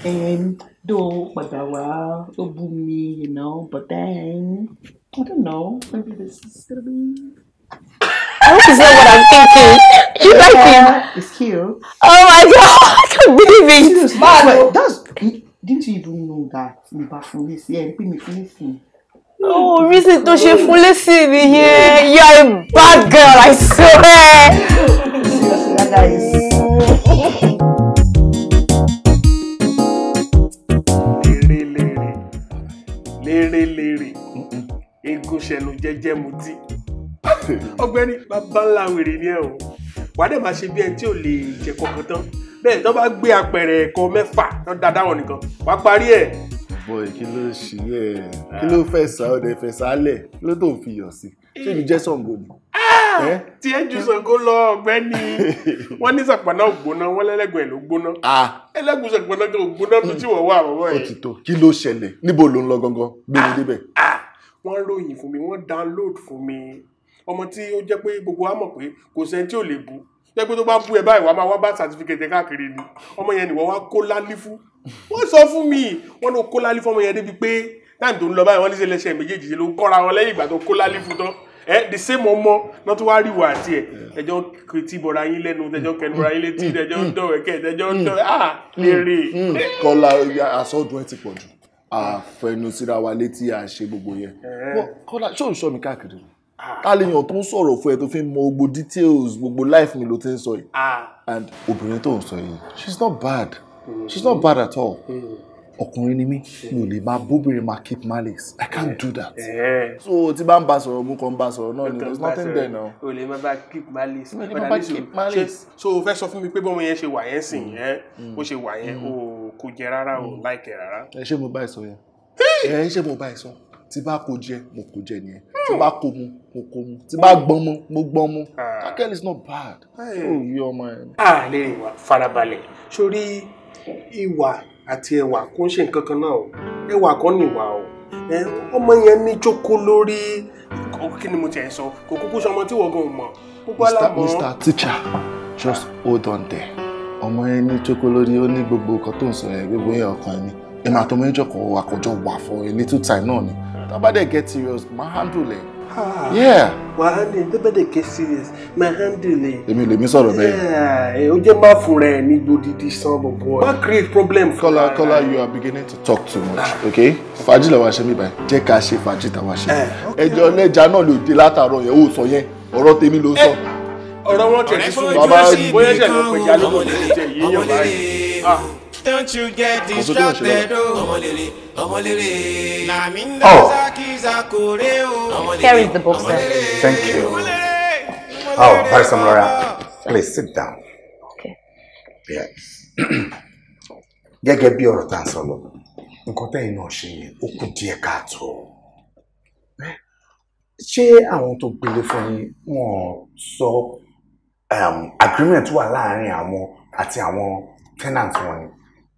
And do Badawa, Wunmi, you know, but then I don't know. Maybe this is gonna be. I hope it's not what I'm thinking. You like him? It's cute. Oh my god, I can't believe it. Wait, didn't you even know that? Oh, reason to she fully see me here. You're a bad girl, I swear. Seriously, that guy is. Lere. Egun ṣẹnu jẹ́jẹ́ mutí. Ọ̀gbẹ́ni bàbá ńlá wèrè ni ẹ o. Wà á dẹ̀ máa ṣe bí ẹni tí ò lè jẹ kọ̀ọ̀kan tán. Bẹ́ẹ̀ tó bá gbé apẹ̀rẹ̀ ẹ̀kọ́ mẹ́fà tó dáadáa wọn nìkan. Wà á parí ẹ̀. Boy, kí ló ṣe ẹ? Kí ló fẹ́ sá ọdẹ fẹ́ sálẹ̀? Kí ló tó fi yọ̀ sí? Ṣé mi jẹ́ Ṣàngó ni? Tí ẹ ju Ṣàngó lọ ọ̀gbẹ́ni. Wọ́n ní Ṣàpàná ògbóná, wọ́n lẹ́lẹ́gbẹ̀ẹ́ ló gbóná. Ẹlẹ́gùn Ṣàpàná tó gbóná bí tí wọ́n wà àbọ̀bọ̀ yìí. Ó ti tó. Kí ló ṣẹlẹ̀? Níbo ló ń lọ gangan? Gbé mi débẹ̀. Wọ́n ròyìn fún mi, wọ́n download fún mi. Ọmọ tí ó jẹ́ pé gbogbo wa mọ̀ pé kò sẹ́ni tí ò lè bú. Jẹ́ pé tó bá bú ẹ báyìí wàá máa wá bá certificate káàkiri ni. Ọmọ yẹn ni wọ́n wá kó lálí fún. Wọ́n sọ fún mi, wọ́n ló kó lálí fún ọmọ yẹn débi pé táìmù tó ń lọ báyìí wọ́n ní ṣe lẹ́sẹ̀ méjèèjì ló ń kọ́ra wọn lẹ́yìn ìgbà tó kó lálí fún tán. The same ọmọ náà tó wá rí ìwà àti ẹ̀ ẹjọ́ kìtì bọ̀ra yín lẹ́nu ẹjọ́ kẹnura yín létí ẹjọ́ ń dọ̀wẹ́kẹ́ ẹjọ́ ń dọ̀wẹ́ lérè. Kọ́lá àsọdùn ẹ ti pọ̀ jù. Àfẹnusíra wa létí àṣẹ gbogbo yẹn. Kọ́lá ṣé ò ń ṣọ́ mi káàkiri? Káléèyàn tó ń sọ̀rọ̀ fún ẹ tó fi ń mọ gbogbo details gbogbo life mi ló ti ń sọ yìí. And obìnrin tó ń sọ yìí she's not bad at all. Ọkùnrin ni mí mi ò lè máa bóbìnrin máa keep malice. I can't do that. So tí bá ń bá sọ̀rọ̀ mú kan bá sọ̀rọ̀ náà ni there's nothing there now. O lè máa bá keep malice. So o fẹ́ sọ fún mi pé bọ́mọ yẹn ṣe wà yẹn sìn yẹn bó ṣe wà yẹn o kò jẹ rárá o láìkẹ́ rárá. Ṣé mo bá ẹ sọ yẹn? Ṣé mo bá ẹ sọ? Tí bá kó jẹ mo kó jẹ nìyẹn. Tí bá kó mu mo kó mu. Tí bá gbọ́n mu mo gbọ́n mu. That girl is not bad. Oh yí ọmọ ẹ. Lè wà farabalẹ̀ sórí ìwà àti ẹwà kò ń ṣe nǹkan kan náà o. Ẹwà kan ní ìwà o. Ọmọ yẹn ní jókòó lórí kí ni mo tiẹ̀ sọ kò kúkú sọmọ tí wọ́n gan mọ̀. Mr. Teacher, just hold on there. Ọmọ yẹn ní jókòó lórí ó ní gbogbo nǹkan tó ń sọ yẹn gbogbo yẹn ọkàn ẹni. Ẹ̀mà tó méjì kan àkójọ wà fún a little time náà ni. Tabade get serious, my handle it. Yeah. Wà handle tabade get serious, my handle it. Èmi sọ̀rọ̀ bẹ́ẹ̀. Yeah, ó jẹ́ má fún rẹ̀ ní gbòdìdì san bobo. Má create problem. Kola, you are beginning to talk too much, okay? Fàájì la wá ṣe mi báyìí. Jẹ́ ká ṣe fàájì tá wá ṣe. Ẹjọ́ lẹ́jà náà ló dé látàárọ̀ yẹn ó sọ yẹn. Ọ̀rọ̀ tèmi ló sọ. Ọ̀rọ̀ wọn tẹ̀ sí sùn. Bàbá bóyá ṣe lọ pẹ̀já lọ́wọ́ lè jẹ yíyan báyìí. Don't you get distracted, Omolere. Here is the book, sir. Thank you. Oh, Barrister Omolere, please sit down. Okay. Yes. Gẹ́gẹ́ bí ọ̀rọ̀ tá ń sọ lọ, nǹkan tẹ́yìn náà ṣe yẹn, ó kù díẹ̀ káàtó. Ṣé àwọn tó gbélé fún yín wọ́n sọ agreement wà láàárín àwọn àti àwọn tenant wọn ni?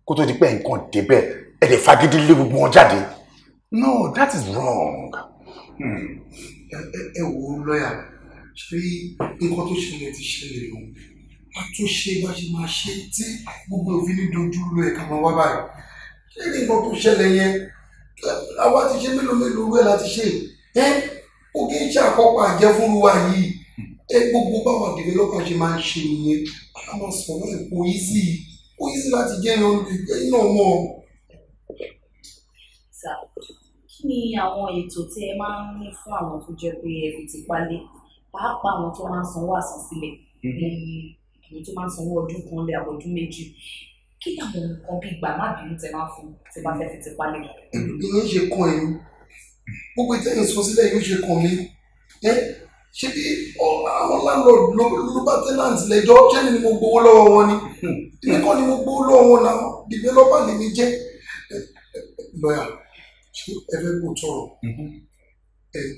Kó tó di pé nǹkan débẹ̀ ẹ lè fagídí lé gbogbo wọn jáde. No, that is wrong. Ẹ wo lọ́yà ṣé nǹkan tó ṣẹlẹ̀ ti ṣẹlẹ̀ lòun a tún ṣe bá ṣe máa ṣe tí gbogbo òfin ní dojú lọ ẹ̀ka máa wá báyìí ṣé ní nǹkan tó ṣẹlẹ̀ yẹn àwa ti ṣe mélòó ẹ̀ láti ṣe ó kì í ṣe àkọ́kọ́ àjẹ́ fún wa yìí gbogbo báwa developer ṣe máa ń ṣe nìyẹn a máa sọ̀rọ̀ ẹ̀ kò easy láti jẹ́ iná mọ́. Kí ni àwọn ètò tí ẹ máa ń ní fún àwọn tó jẹ́ pé ẹ fi ti palé pàápàá àwọn tó máa ń sanwó àsansílẹ̀ àwọn tó máa ń sanwó ọdún kan lé àbọ̀dún méjì kí ni àwọn nǹkan bíi gbà má bínú tẹ máa fún tí bá fẹ́ fi ti palé. ìyẹn ṣe kan ẹ̀mí gbogbo ìtẹ́yìn sọ sílẹ̀ yóò ṣe kan mi ṣé bí àwọn landlord ló bá tenant lẹ́jọ́ ṣé ni mo gbowó lọ́wọ́ wọn ni èmi kọ́ ni mo gbowó lọ́wọ́ wọn náà developer lèmi jẹ́ lọ́yà ṣé ẹ fẹ́ kó tọrọ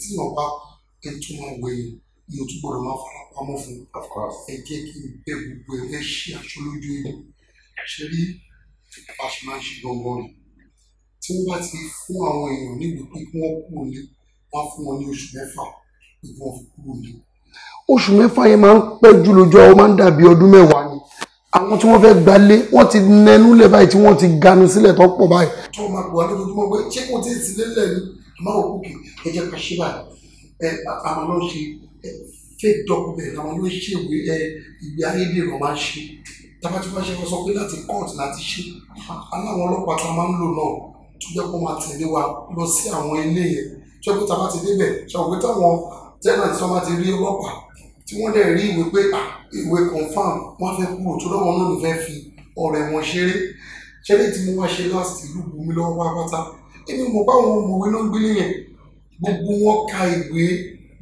tí wọn bá ẹ tún máa wẹ ni o tún gbọ́dọ̀ máa fara pamọ́ fún ẹ jẹ́ kí n bẹ gbogbo ẹ fẹ́ ṣí aṣọ lójú ẹni ṣe rí bá ṣe máa ń ṣe gbọngàn rẹ tí wọ́n bá ti fún àwọn èèyàn nílùú pé kí wọ́n kúrò ní wọ́n á fún wọn ní oṣù mẹ́fà pé kí wọ́n fi kúrò ní. oṣù mẹ́fà yẹn máa ń pẹ́ jù lójú ọ máa ń dàbí ọdún mẹ́wàá ni àwọn tí wọ́n fẹ́ gbalé wọ́n ti nẹnu lẹ̀ báyìí tí wọ́n ti ganu sílẹ̀ tó pọ̀ báyìí. tí wọ́n máa pè wá lójoojúmọ́ pé ṣé kò tí ì sílé lẹ̀ ni àmọ́ òkú kì ẹ jẹ́ ká ṣe báyìí àwọn náà ṣe fake document àwọn ló ṣe ìwé ayédèrú máa ń ṣe tábàtí wọ́n ṣe sọ pé láti court láti ṣe aláwọn ọlọ́pàá tá a máa ń lò náà tó jẹ́ kó máa tẹ̀lé wa lọ sí àwọn ilé yẹn tó jẹ́ pé tá a bá ti débẹ̀ ṣàwọn pé táwọn tenant tó máa ti rí ọlọ́pàá tí wọ́n dẹ̀ rí ìwé pé ìwé confam wọ́n fẹ́ kúrò tó lọ́wọ́ náà ló fẹ́ fi ọ̀rẹ́ wọn ṣeré tí mo wá ṣe last ìlú bùnmi lọ́wọ́ pátápátá èmi mo bá wọn mọ̀wé náà gbélé yẹn gbogbo wọn ka ìwé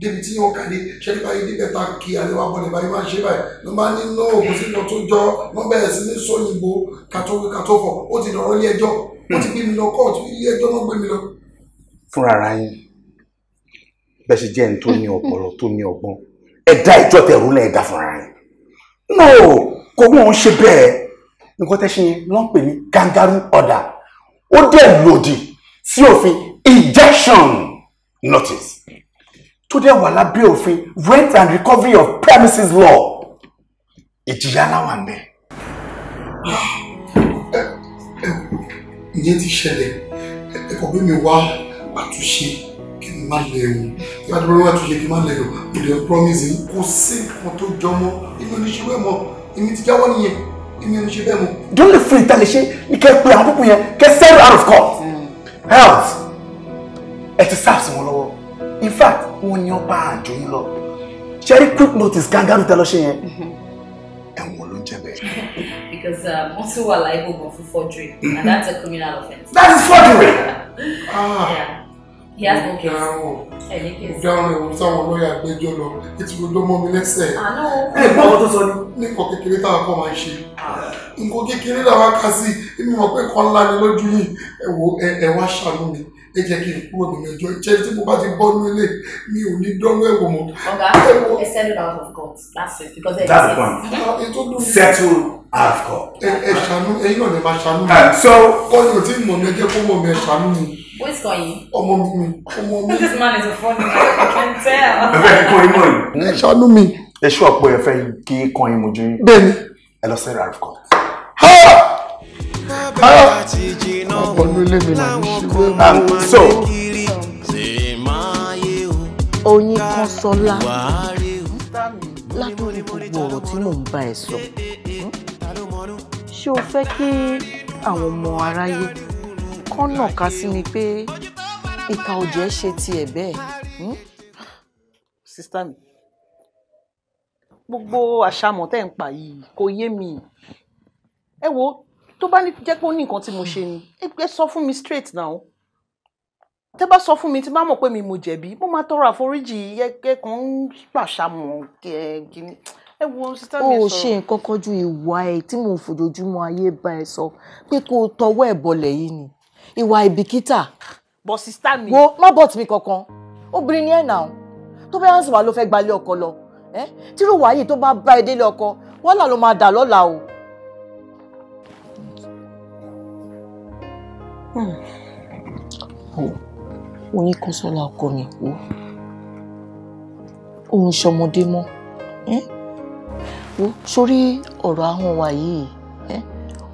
débi tí wọn kàdé ṣẹlẹ̀ báyìí débẹ̀ tá kí alẹ́ wa bọ̀lẹ̀ báyìí máa ṣe báyìí ló máa ní náà kò sí lọ tó jọ wọn bẹ̀rẹ̀ sí ní sọ́yìnbó kàtó fọ̀ ó ti dọ̀rọ̀ ilé ẹjọ́ ó ti gbé mi lọ kóòtù ilé ẹjọ́ náà gbé mi lọ. fúnra ara yín bẹ́ẹ̀ ṣe jẹ́ ẹni tó ní ọpọlọ tó ní ọgbọ́n ẹ̀dá ìjọ tẹ̀rù náà ẹ̀dá fúnra yín. no kò wọ́n ṣe bẹ́ẹ̀ nǹkan tẹ́ ṣe yẹn wọ́n pè ní kangaroo order ó dẹ̀ lòdì sí òfin ejection notice tó dẹ̀ wà lábẹ́ òfin rent and recovery of premises law ìjìyà láwọn àmì. ìyẹn ti ṣẹlẹ̀ ẹ̀kọ́ bí mi wá àtúnṣe kí n má lẹ́rù kí wọ́n dúró àtúnṣe kí n má lẹ́rù kò lè promise yìí kò sí nǹkan tó jọmọ́ èmi ò ní ṣe bẹ́ẹ̀ mọ́ èmi ti jáwọ́ nìyẹn èmi ò ní ṣe bẹ́ẹ̀ mọ́. don't let free tell ṣe ní kẹ́ pé àwọn púpọ̀ yẹn kẹ́ settle out of court health ẹ ti sáà sí wọn lọ́wọ́ in fact wọ́n ní ọba àjò yín lọ ṣẹ́rí quick notice kangaroo tẹ́ lọ ṣe yẹn ẹ̀wọ̀n ló ń jẹ́ bẹ́ẹ̀. because wọ́n tún wà liable for forgery and that's a criminal offence. that is forgery. Yeah. He has no case. Ọ̀daràn ẹ̀wọ̀n táwọn lọ́ọ̀yà gbẹ́jọ́ lọ ètò ìgbẹ́jọ́ mọ́ mi lẹ́sẹ̀. Ẹ̀gbọ́n ọkọ tó sọ ni. Ní nǹkan kékeré táwọn kan máa ń ṣe. Nǹkan kékeré làwọn kà sí èmi mọ̀ pé kan ńlá ni lójú yìí ẹ wá ṣàánú mi ẹ jẹ́ kí n kúrò nínú ẹjọ́ jẹ́ tí mo bá ti bọ́ nínú ilé mi ò ní dánwó ẹ̀wọ̀n mọ́. Ọ̀gá ẹ settle out of court that's it because that's the point. Settle out of court. Ẹ ṣàánú ẹ̀yin náà lè máa ṣàánú mi. So kọ́ni ò tí ì mọ̀ mi ẹ jẹ́ kó mọ̀ mi ẹ ṣàánú mi. Who is calling? Ọmọ mi. This man is a funny man, I can tell. Ẹ fẹ́ kọ́ imú yìí. Ẹ ṣàánú mi. Ẹ ṣú ọ̀pọ̀ ẹ fẹ́ kí kọ́ imú ju yín. Bẹ́ẹ̀ni. Ẹ lọ settle out of court. Ọ̀pọ̀ ní ilé mi náà ní ṣíwé. So Oyinkansola. Látòrí gbogbo ọ̀rọ̀ tí mò ń bá ẹ sọ. Ṣé o fẹ́ kí àwọn ọmọ aráyé kán nàka sí mi pé ìka òjẹ́ ṣe tiẹ̀ bẹ́ẹ̀? Sister mi, gbogbo àṣàmọ̀ tẹ́ ń pa yìí kò yé mi. Ẹ wo, tó bá ní jẹ́ pé ó ní nǹkan tí mo ṣe ni, ẹ sọ fún mi straight now. Tẹ́ bá sọ fún mi tí bá mọ̀ pé mi mo jẹ̀bi, mo máa tọrọ àforíjì kẹ́kọ̀ọ́ ń pàṣàmọ̀ kìíní. Ẹ wo sister mi sọ. O ṣe nǹkan kan ju ìwà ẹ̀ tí mò ń fojoojúmọ́ ayé bá ẹ sọ pé kó o tọwọ́ ẹ̀ bọlẹ̀ yìí ni. Ìwà ìbìkítà. But sister mi. Wo má bọ̀ tì mí kankan. Obìnrin ni ẹ̀ náà. Tó bá yánsì wà ló fẹ́ gbalé ọkọ lọ. Tírò wáyé tó bá bá ẹ délé ọkọ, wàhálà ló máa dà lọ́la o. Oyinkansola ọkọ mi wò. Òun ṣọmọdé mọ́. Sórí ọ̀rọ̀ ahọ́n wa yìí,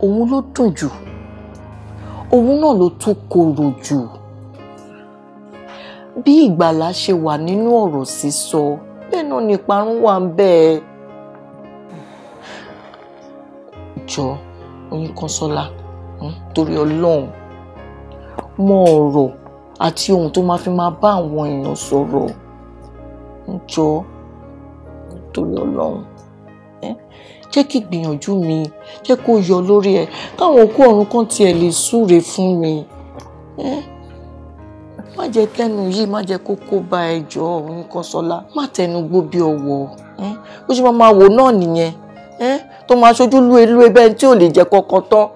òun ló dùn jù. Òun náà ló tún korò jù. Bí ìgbàlà ṣe wà nínú ọ̀rọ̀ sísọ, bẹ́ẹ̀ náà ni ìparun wà ń bẹ́ẹ̀. Jọ Oyinkansola, torí Ọlọ́run, mọ ọ̀rọ̀ àti ohun tó máa fi máa bá àwọn èèyàn sọ̀rọ̀. Jọ torí Ọlọ́run, jẹ́ kí gbìyànjú mi jẹ́ kó yọ lórí ẹ, káwọn òkú ọ̀run kan tiẹ̀ lè súre fún mi. Má jẹ́ kẹ́nu yìí má jẹ́ kó kó bá ẹ jọ Oyinkansola, má tẹnu gbó bí ọwọ́. Bó ṣe máa wò náà nìyẹn, tó máa ṣojú lúwelúwe bẹ́ẹ̀ tí ò lè jẹ́ kankan tán.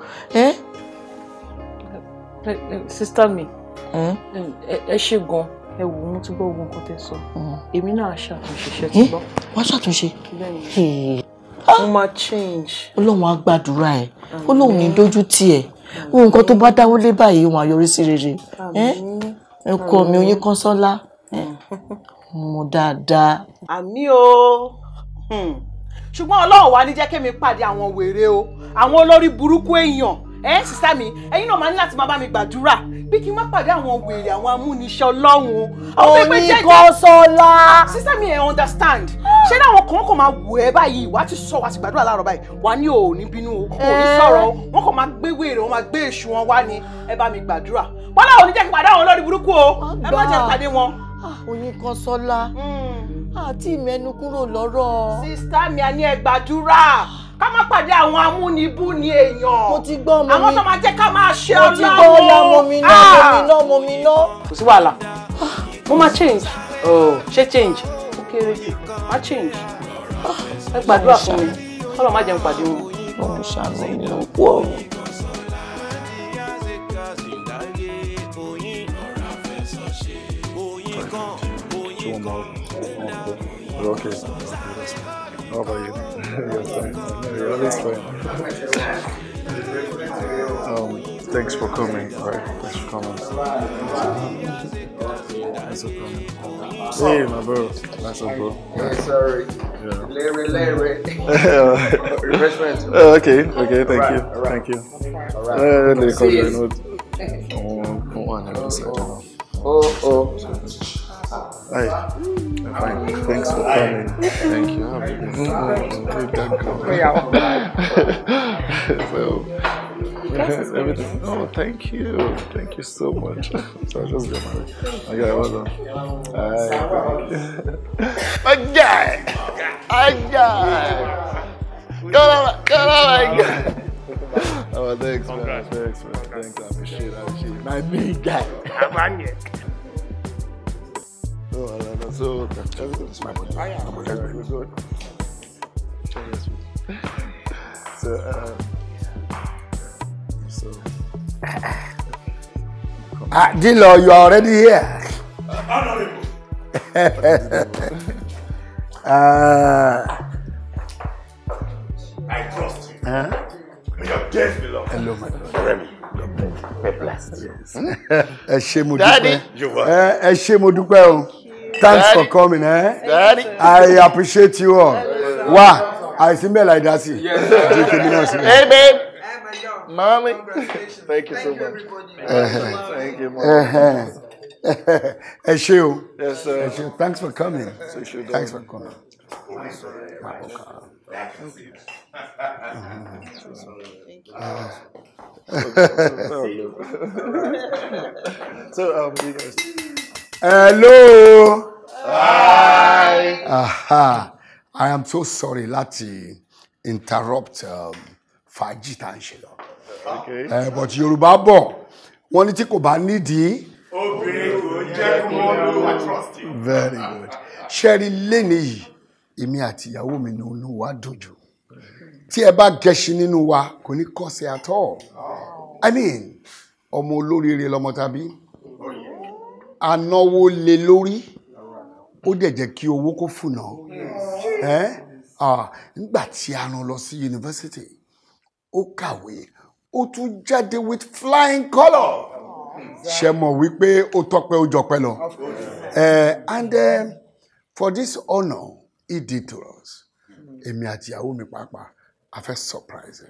Sister mi, ẹ ṣe gan, ẹ wò mo ti gbọ́ ogun kan tẹ́ sọ. Èmi náà ṣàtúnṣe ṣe ti gbọ́. Wá ṣàtúnṣe. Mo máa change. Ọlọ́run á gbàdúrà ẹ̀. Ọlọ́run ní dójú tì ẹ́. Nǹkan tó bá dáwọ́lé báyìí wọn á yọrí sí rere. Ọkọ mi Oyinkansola, mo dáadáa. Àmì o. Ṣùgbọ́n Ọlọ́run wá ní jẹ́ kémi pàdé àwọn wèrè o, àwọn olórí burúkú èèyàn. Sister mi, ẹ̀yin náà máa ní láti máa bá mi gbàdúrà bí kí n má pàdé àwọn wèrè, àwọn amúniṣẹ́ Ọlọ́run. Oyinkansola. Sister mi, ẹ understand. Ṣé láwọn kan kò máa wò ẹ́ báyìí, wàá ti sọ wàá ti gbàdúrà láàárọ̀ báyìí, wàá ní ò ní bínú o, ò ní sọ̀rọ̀ o, wọ́n kàn máa gbé wèrè, wọ́n máa gbé èṣù wọn wá ní ẹ bá mi gbàdúrà. Bọ́lá ò ní jẹ́ kí pàdé àwọn olórí burúkú o, ẹ má jẹ́ pàdé wọn. Oyinkansola, àti ìmẹ́nu kúrò lọ́rọ̀. Sister mi, a ní ẹ gbàdúrà ká má pàdé àwọn amúnibú ni èèyàn. Mo ti gbọ́ ọmọ mi. Àwọn tó máa jẹ́ ká máa ṣe Ọlọ́run. Mo ti gbọ́ ọmọ mi náà, mo mi náà. Kò sí wàhálà. Mo máa change. Ṣé change? Ó kéré jù. Má change. Ẹ gbàdúrà fún mi. Ọlọ́run má jẹ́ n pàdé wọn. Ọmọ ṣàánú mi ló ń kú ọ̀run. Okay. How about you? You're fine. You're always fine. Thanks for coming. Alright, thanks for coming. Thanks for coming. Hey, my bro. That's up, bro. Sorry. Yeah. Larry. Refreshment. Okay, thank you. Alright. Thank you. Alright. See you. Hi. Fine. Thanks for coming. Thank you. So, everything. Oh, thank you. Thank you so much. So I just got married. Okay, well done. My guy. Oh, thanks, man. Thanks, I appreciate it. My big guy. Oh, so everything's my body. We're good. Dilo, you are already here. I trust you. May your days be long. Hello, my brother. Remy, you're blessed. Yes. Ẹ ṣé mo Daddy, dúpẹ́. Ẹ ṣé mo dúpẹ́ o. Thanks for coming. Daddy. I appreciate you all. Wow, I see me like that. Hey, babe. Mommy. Thank you so much. Thank you, Mom. Ẹ ṣé o. Yes, sir. Ẹ ṣé. Thanks for coming. Thanks for coming. So, you guys. Hello. Hi. Aha. I am so sorry láti interrupt fàájì tá ń ṣe lọ. Okay. But Yorùbá bọ̀, wọ́n ní tí kò bá nídìí. Obìnrin kò jẹ́ kí wọ́n lò wá trust you. Very good. Ṣẹ́rí léni yìí, èmi àti ìyàwó mi ní inú wa dojú. Tí ẹ bá gẹṣin nínú wa, kò ní kọ́sẹ̀ at all. I mean, ọmọ olóríire lọmọ tàbí. Anáwó lé lórí. Ó dẹ̀ jẹ́ kí owó kó fúnà. Nígbà tí a rán lọ sí yunifásitì, ó kàwé, ó tún jáde with flying colour. Ṣé mọ̀ wípé ó tọ́pẹ́ ó jọpẹ́ lọ. And for this honour he did to us, èmi àti ìyàwó mi pàápàá, a fẹ́ surprise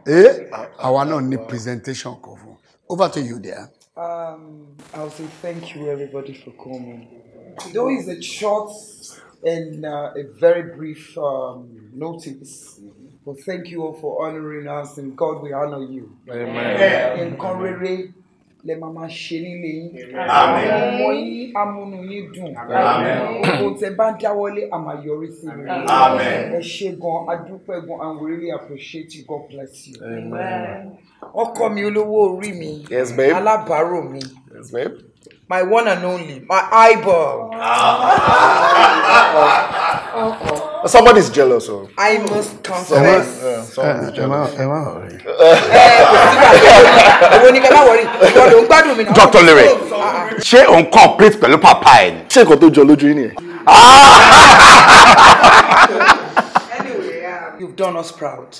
ẹ̀. Àwa náà ní presentation kan fún. Over to you there. I'll say thank you everybody for coming. Though it's a short and a very brief notice, but thank you all for honoring us, and God will honor you. Amen. Nǹkan rere lẹ máa máa ṣe nílé yín. Amen. Ọmọ yín amúnú yín dùn. Amen. Gbogbo tẹ bá ń dáwọ́lé a máa yọrí sí i. Amen. Ẹ ṣé gan, a dúpẹ́ gan, and we really appreciate you. God bless you. Amen. Ọkọ mi olówó orí mi. Yes, babe. Alábàárò mi. Yes, babe. My one and only, my eyeball. Somebody's jealous, so. I must confess. Somebody's jealous. Dr. Lere, ṣé òun complete pẹ̀lú papa ẹ̀ ni? Ṣé nǹkan tó jọ lójú yín nìyẹn? You've done us proud.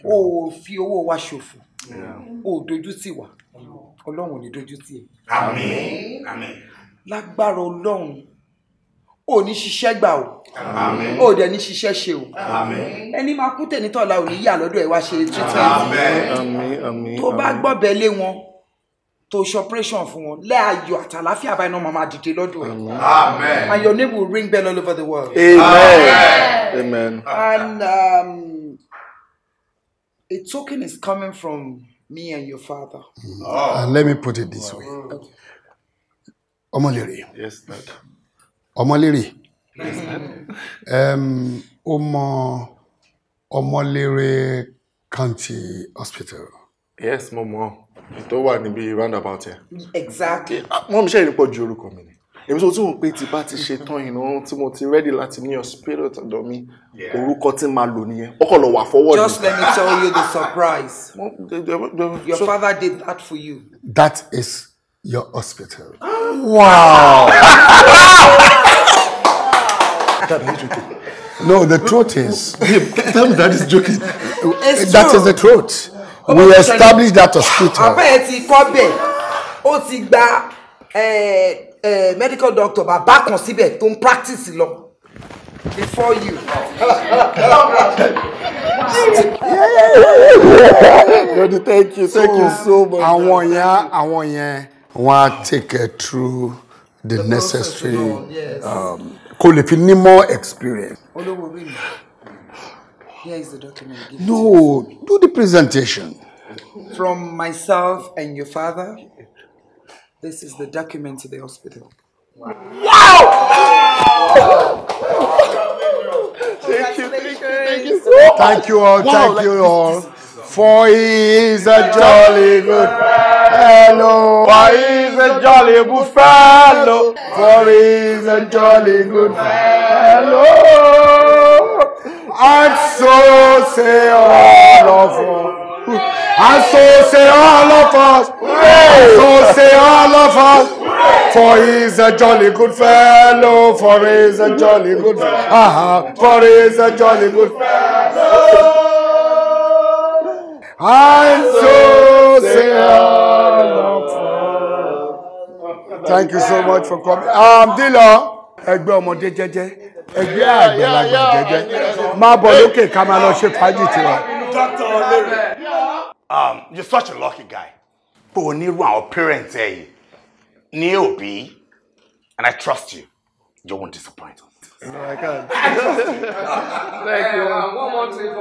O fi owó wa ṣòfò. O dojú tì wá. Ọlọ́run ò ní dojú tì ẹ́. Àmín. Àmín. Lágbára Ọlọ́run. O ní ṣiṣẹ́ gbà o. Àmín. O dẹ̀ ní ṣiṣẹ́ ṣe o. Àmín. Ẹni máa kú tẹ̀nítọ́lá ò ní yà lọ́dọ̀ ẹ̀ wá ṣe treatment. Àmín. Àmín. Tó bá gbọ́bẹ̀ lé wọn, tó ṣe operation fún wọn, lẹ́àyò àtàláfíà báyìí náà máa dìde lọ́dọ̀ ẹ̀. Amen. And your name will ring bell all over the world. Amen. And a token is coming from me and your father. And let me put it this way. Omolere. Yes, Dad. Omolere. Omolere County Hospital. Yes, Mom. Tó wà níbi roundabout here. Exactly. Mom, ṣe ìrìnpọ̀ ju orúkọ mi ni. Èmi tó tún pé tí bá ti ṣe tán ìnáwó tí mo ti ready láti ní hospital tọ̀dọ̀ mi. Orúkọ tí máa lò nìyẹn. Ó kàn lọ wà forward. Just let me tell you the surprise. Your father did that for you. That is your hospital. Wow. Dad, are you joking? No, the truth is. Tell me that is joking. That is the truth. We established that hospital. Abẹ́ ti kọ́ bẹ̀, ó ti gba medical doctor bàbá kan síbẹ̀ tó ń practice lọ before you. Daddy, thank you so much. Àwọn yẹn, wọ́n á take her through the necessary kó lè fi ní more experience. Olówó rí mi. Here is the document. No, do the presentation. From myself and your father, this is the document to the hospital. Wow! Thank you so much. Thank you all, thank you all. For he is a jolly good fellow. For he is a jolly good fellow. For he is a jolly good fellow. And so say all of us. And so say all of us. And so say all of us. For he is a jolly good fellow. For he is a jolly good fellow. For he is a jolly good fellow. And so say all of us. Thank you so much for coming. Dilo. Ẹgbẹ́ ọmọdé jẹ́jẹ́, ẹgbẹ́ àgbàlagbà jẹ́jẹ́, máa bọ̀ lókè ká máa lọ ṣe fàájì tiwa. Dr. Olere, you're such a lucky guy. Bó o ní irú àwọn parents ẹ yìí, Niobi, and I trust you. You won't disappoint us. No, I can't. Thank you. One more thing. We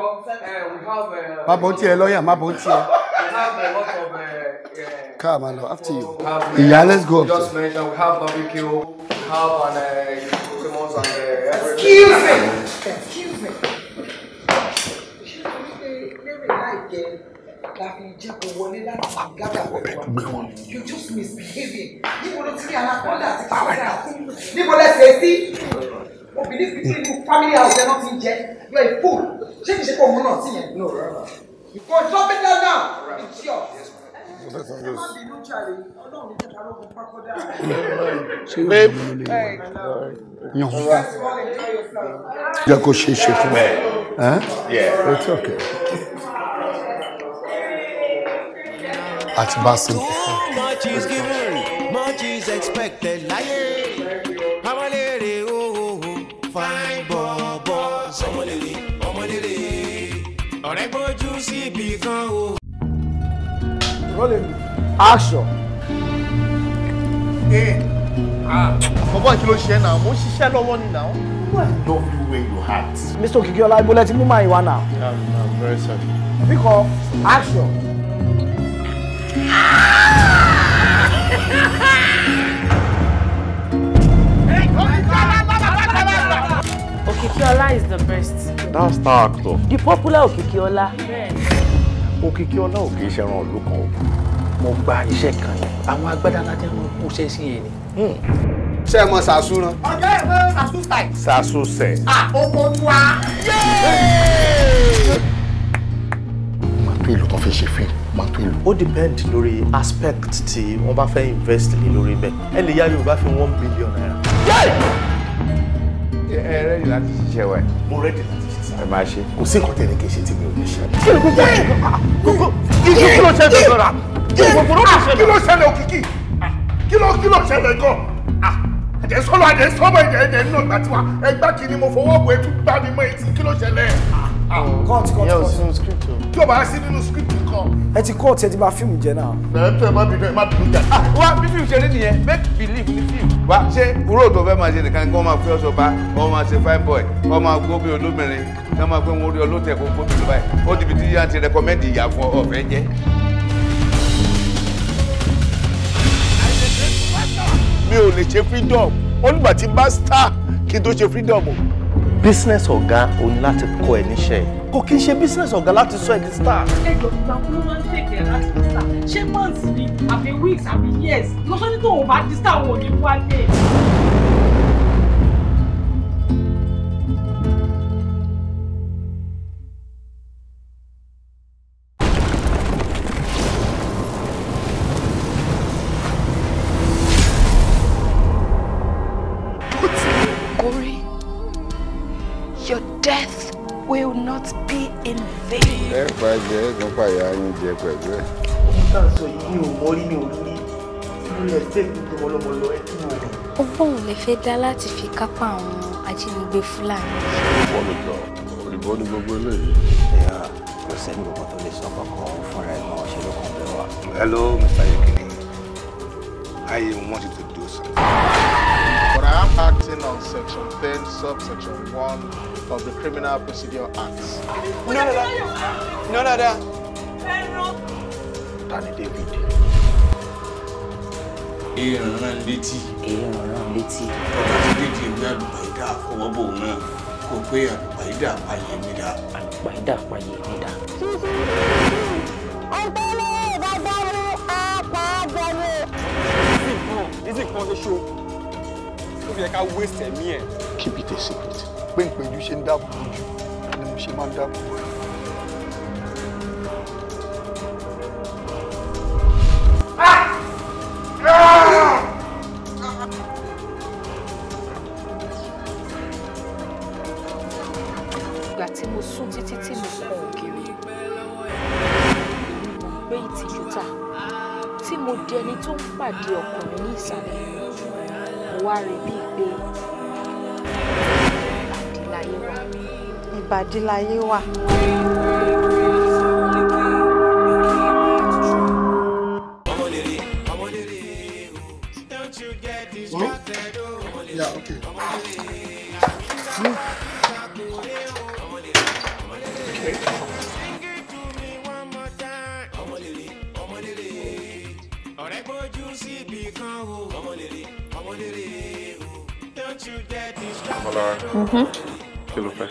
have. Mabotier lawyer, Mabotier. We have a lot of. Come on, after you. Yeah, let's go. Just mentioned we have barbecue. We have an Excuse me. You just misbehaving. You want to see anaconda? You want to say, oh, believe people in family house, they're not in jet. You're a fool. Check it, no, you go drop it down now. It's yours. Babe. Huh? Yeah. It's okay. That's Basim. Much is given, much is expected. Omolere, oh, fine bobo. Omolere. Ọ̀rẹ́ gbójú síbi kan o. Rolling. Action. Bọ̀bọ̀ kí ló ṣe náà? Mo ń ṣiṣẹ́ lọ́wọ́ ni náà. I love you when you hurt. Mr. Kikiola, ibo lẹ ti mú máa ìwà náà. I'm very sorry. Because action. Okikiola is the best. That's the actor. The popular Okikiola. Okikiola ò kìí ṣe ẹran ìlú kan o. Mo gba iṣẹ́ kan yẹn. Àwọn agbádálájẹ́ ló kú iṣẹ́ sí yẹn ni. Ṣé ẹ mọ Sàṣú náà? Ọjọ́ ìwé Sàṣú style. Sàṣú sẹ̀. Oko wa. Máa tó ìlú tó fi ṣe fíìmù. Máa tó ìlú. Ó depend lórí aspect tí wọ́n bá fẹ́ invest ní lórí bẹ́ẹ̀. Ẹ lè yá Yorùbá fi $1 billion. Ẹ rẹ́dì láti ṣiṣẹ́ wa ẹ̀. Mo rẹ́dì láti ṣiṣẹ́. Ẹ máa ṣe. Kò sí nǹkan tẹ́lẹ̀ kì í ṣe tí mi ò lè ṣe. Kí ló ṣẹlẹ̀ lọ́ra? Kí ló ṣẹlẹ̀ Òkìkí? Kí ló ṣẹlẹ̀ gan? Ẹ̀jẹ̀ sọ́lọ́ ẹ̀jẹ̀ sọ́mọ ẹ̀jẹ̀ nínú ìgbà tiwa. Ẹgbẹ́ kìíní mo fọwọ́ bò ètò gbá mi mọ́ etí. Kí ló ṣẹlẹ̀? Cut. Ìyẹn ò sínú script o. Tí o bá sí nínú script kan. Ẹ ti cut, ẹ ti bà fíìmù jẹ́ náà. Ẹ má bínú jà. Wá bí fíìmù ṣe rí nìyẹn, make believe ní fíìmù. Wá ṣé kúrò tó fẹ́ máa ṣe nìkan kí wọ́n máa fi ọ̀ṣọ́ bá, wọ́n máa ṣe fine boy, wọ́n máa gbóbi olómìnirin, kí wọ́n máa gbé wọn orí olóòtẹ̀ kó gbóbi ló báyìí. Ó ti fi tí yá ti rẹkọmẹ́ndì ìyá fún ọ̀fẹ́ jẹ́. Mi ò lè ṣe freedom. Ó nígbà tí bá star kí n tó ṣe freedom o. Business ọ̀gá o ní láti kọ́ ẹ níṣẹ́ ẹ̀. Kò kí n ṣe business ọ̀gá láti sọ ẹ di star. Ẹjọ́ ìgbà kúrú máa ń tètè láti di star. Ṣé months ni àbí weeks àbí years? Lọ́sọ́dún tó o bá di star wọn ò ní wálé. Your death will not be in vain. Ẹ pàjẹ́ ẹ̀gbọ́n pàyà yín jẹ pẹ̀lú ẹ̀. Tá a sọ yìí ò mọ́rí mi ò rí ní ilé ẹ̀sẹ̀kì lọ́mọlọ́mọlọ ẹ̀ tí mo rò. Ọgbọ́n ò lè fẹ́ dá láti fi kápá àwọn ajínigbé Fúlàní. Olùjọ òyìnbó ní gbogbo eléyìí. Ẹ̀yà kò sẹ́ni gbogbo tó lè sọ kankan fúnra ẹ̀ náà ṣe ló kàn bẹ́ẹ̀ wá. Hello, Mr. Yekini. I want you to do something. But I am acting on Section 10, Subsection 1 of the Criminal Procedure Act. No. Tani David. Ìrànràn létí. Ọba ti dédé ìwé àlùpàídà àfọwọ́bò náà kò pé àlùpàídà apayé mi dá. Àlùpàídà apayé mi dá. Is it for the show? If you can waste a meal. Keep it a secret. Pẹ́ńpẹ́jú ṣe ń dáàbò bójú ni mo ṣe máa ń dáàbò bó ẹ. Ìgbà tí mo sún títí tí mo kọ ògiri, mo gbé ìtìjú ta, tí mo di ẹni tó ń pàdé ọkùnrin ní ìsàlẹ̀, mo wá rí bíi pé ìbàdí láyé wà. Kí ló fẹ́?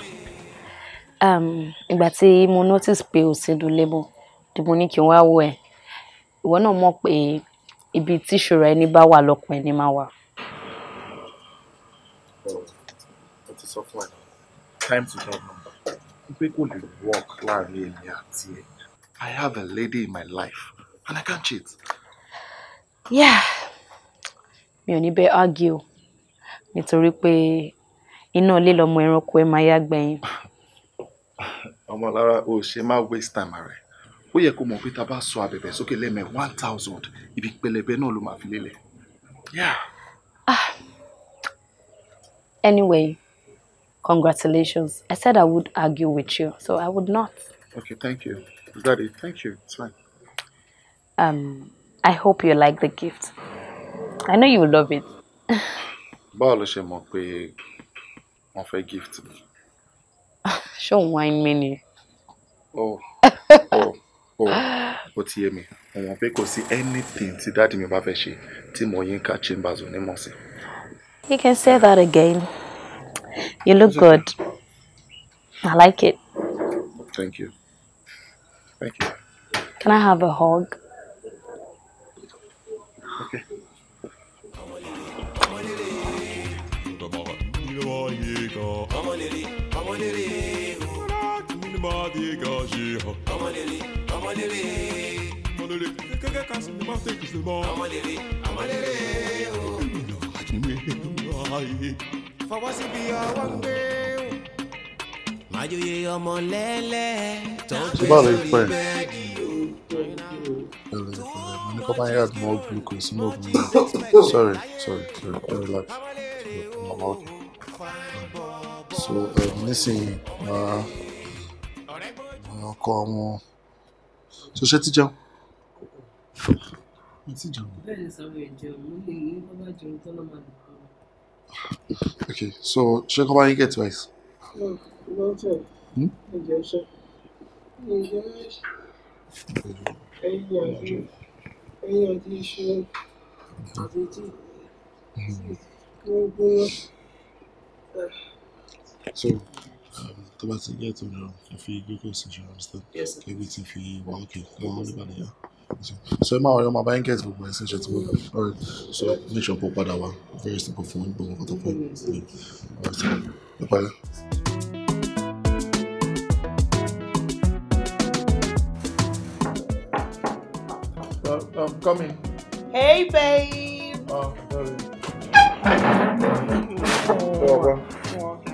Ìgbà tí mo notice pé o ṣe dùn lébọ̀, tí mo ní kí n wá wò ẹ́, ìwọ náà mọ̀ pé ibi tí ìṣòro ẹni bá wà lọ́kàn ẹni máa wà. Ó ti sọ fún ẹ. Time to drop number. Pé kò lè work láàrin èmi àti ẹ. I have a lady in my life and I can't cheat. Yeah. Mi ò ní bẹ́ẹ̀ argue nítorí pé iná ilé lọmọ ẹranko ẹ máa yá gbẹ̀yìn. Ọmọlára, o ṣe máa waste time rẹ̀. Ó yẹ kó mọ̀ pé tá a bá sọ abẹ̀bẹ̀ sókè lẹ́mẹ̀ 1,000 ibi pẹlẹbẹ náà ló máa fi lélẹ̀. Yeah. Anyway, congratulations. I said I would argue with you, so I would not. Okay, thank you. Is that it? Thank you. It's fine. I hope you like the gift. I know you will love it. Báwo ló ṣe mọ̀ pé wọ́n fẹ́ gift mi? Show wine menu. Oh, ó ti yé mi. Àwọn pé kò sí anything tí dáàdi mi bá fẹ́ ṣe tí mo yín ká chambers ò ní mọ̀ sí. You can say that again. You look good. I like it. Thank you. Thank you. Can I have a hug? Okay. Fọwọ́ sí bí ọwọ́ ń gbé májòyè ọmọ lẹ́lẹ́ tó ń gbé sórí bẹ́ẹ̀dì o. More glucose, more sorry. Relax. Okay. So, nísìnyí, ọkọ wọn. So, ṣé ti jẹun? Okay, so ṣé kọ́ bá yín get rice? Ẹyin àti iṣu àti tí wọ́n gbóná. So, tó bá ti get to know if you glucose, you understand? Yes. Everything for you, well, okay. Go on about it, yeah. So, my buying gets for my essential to work. All right. So, make sure pop that one. Very simple phone, but what the phone? All right. So, bye. I'm coming. Hey, babe. Oh, sorry.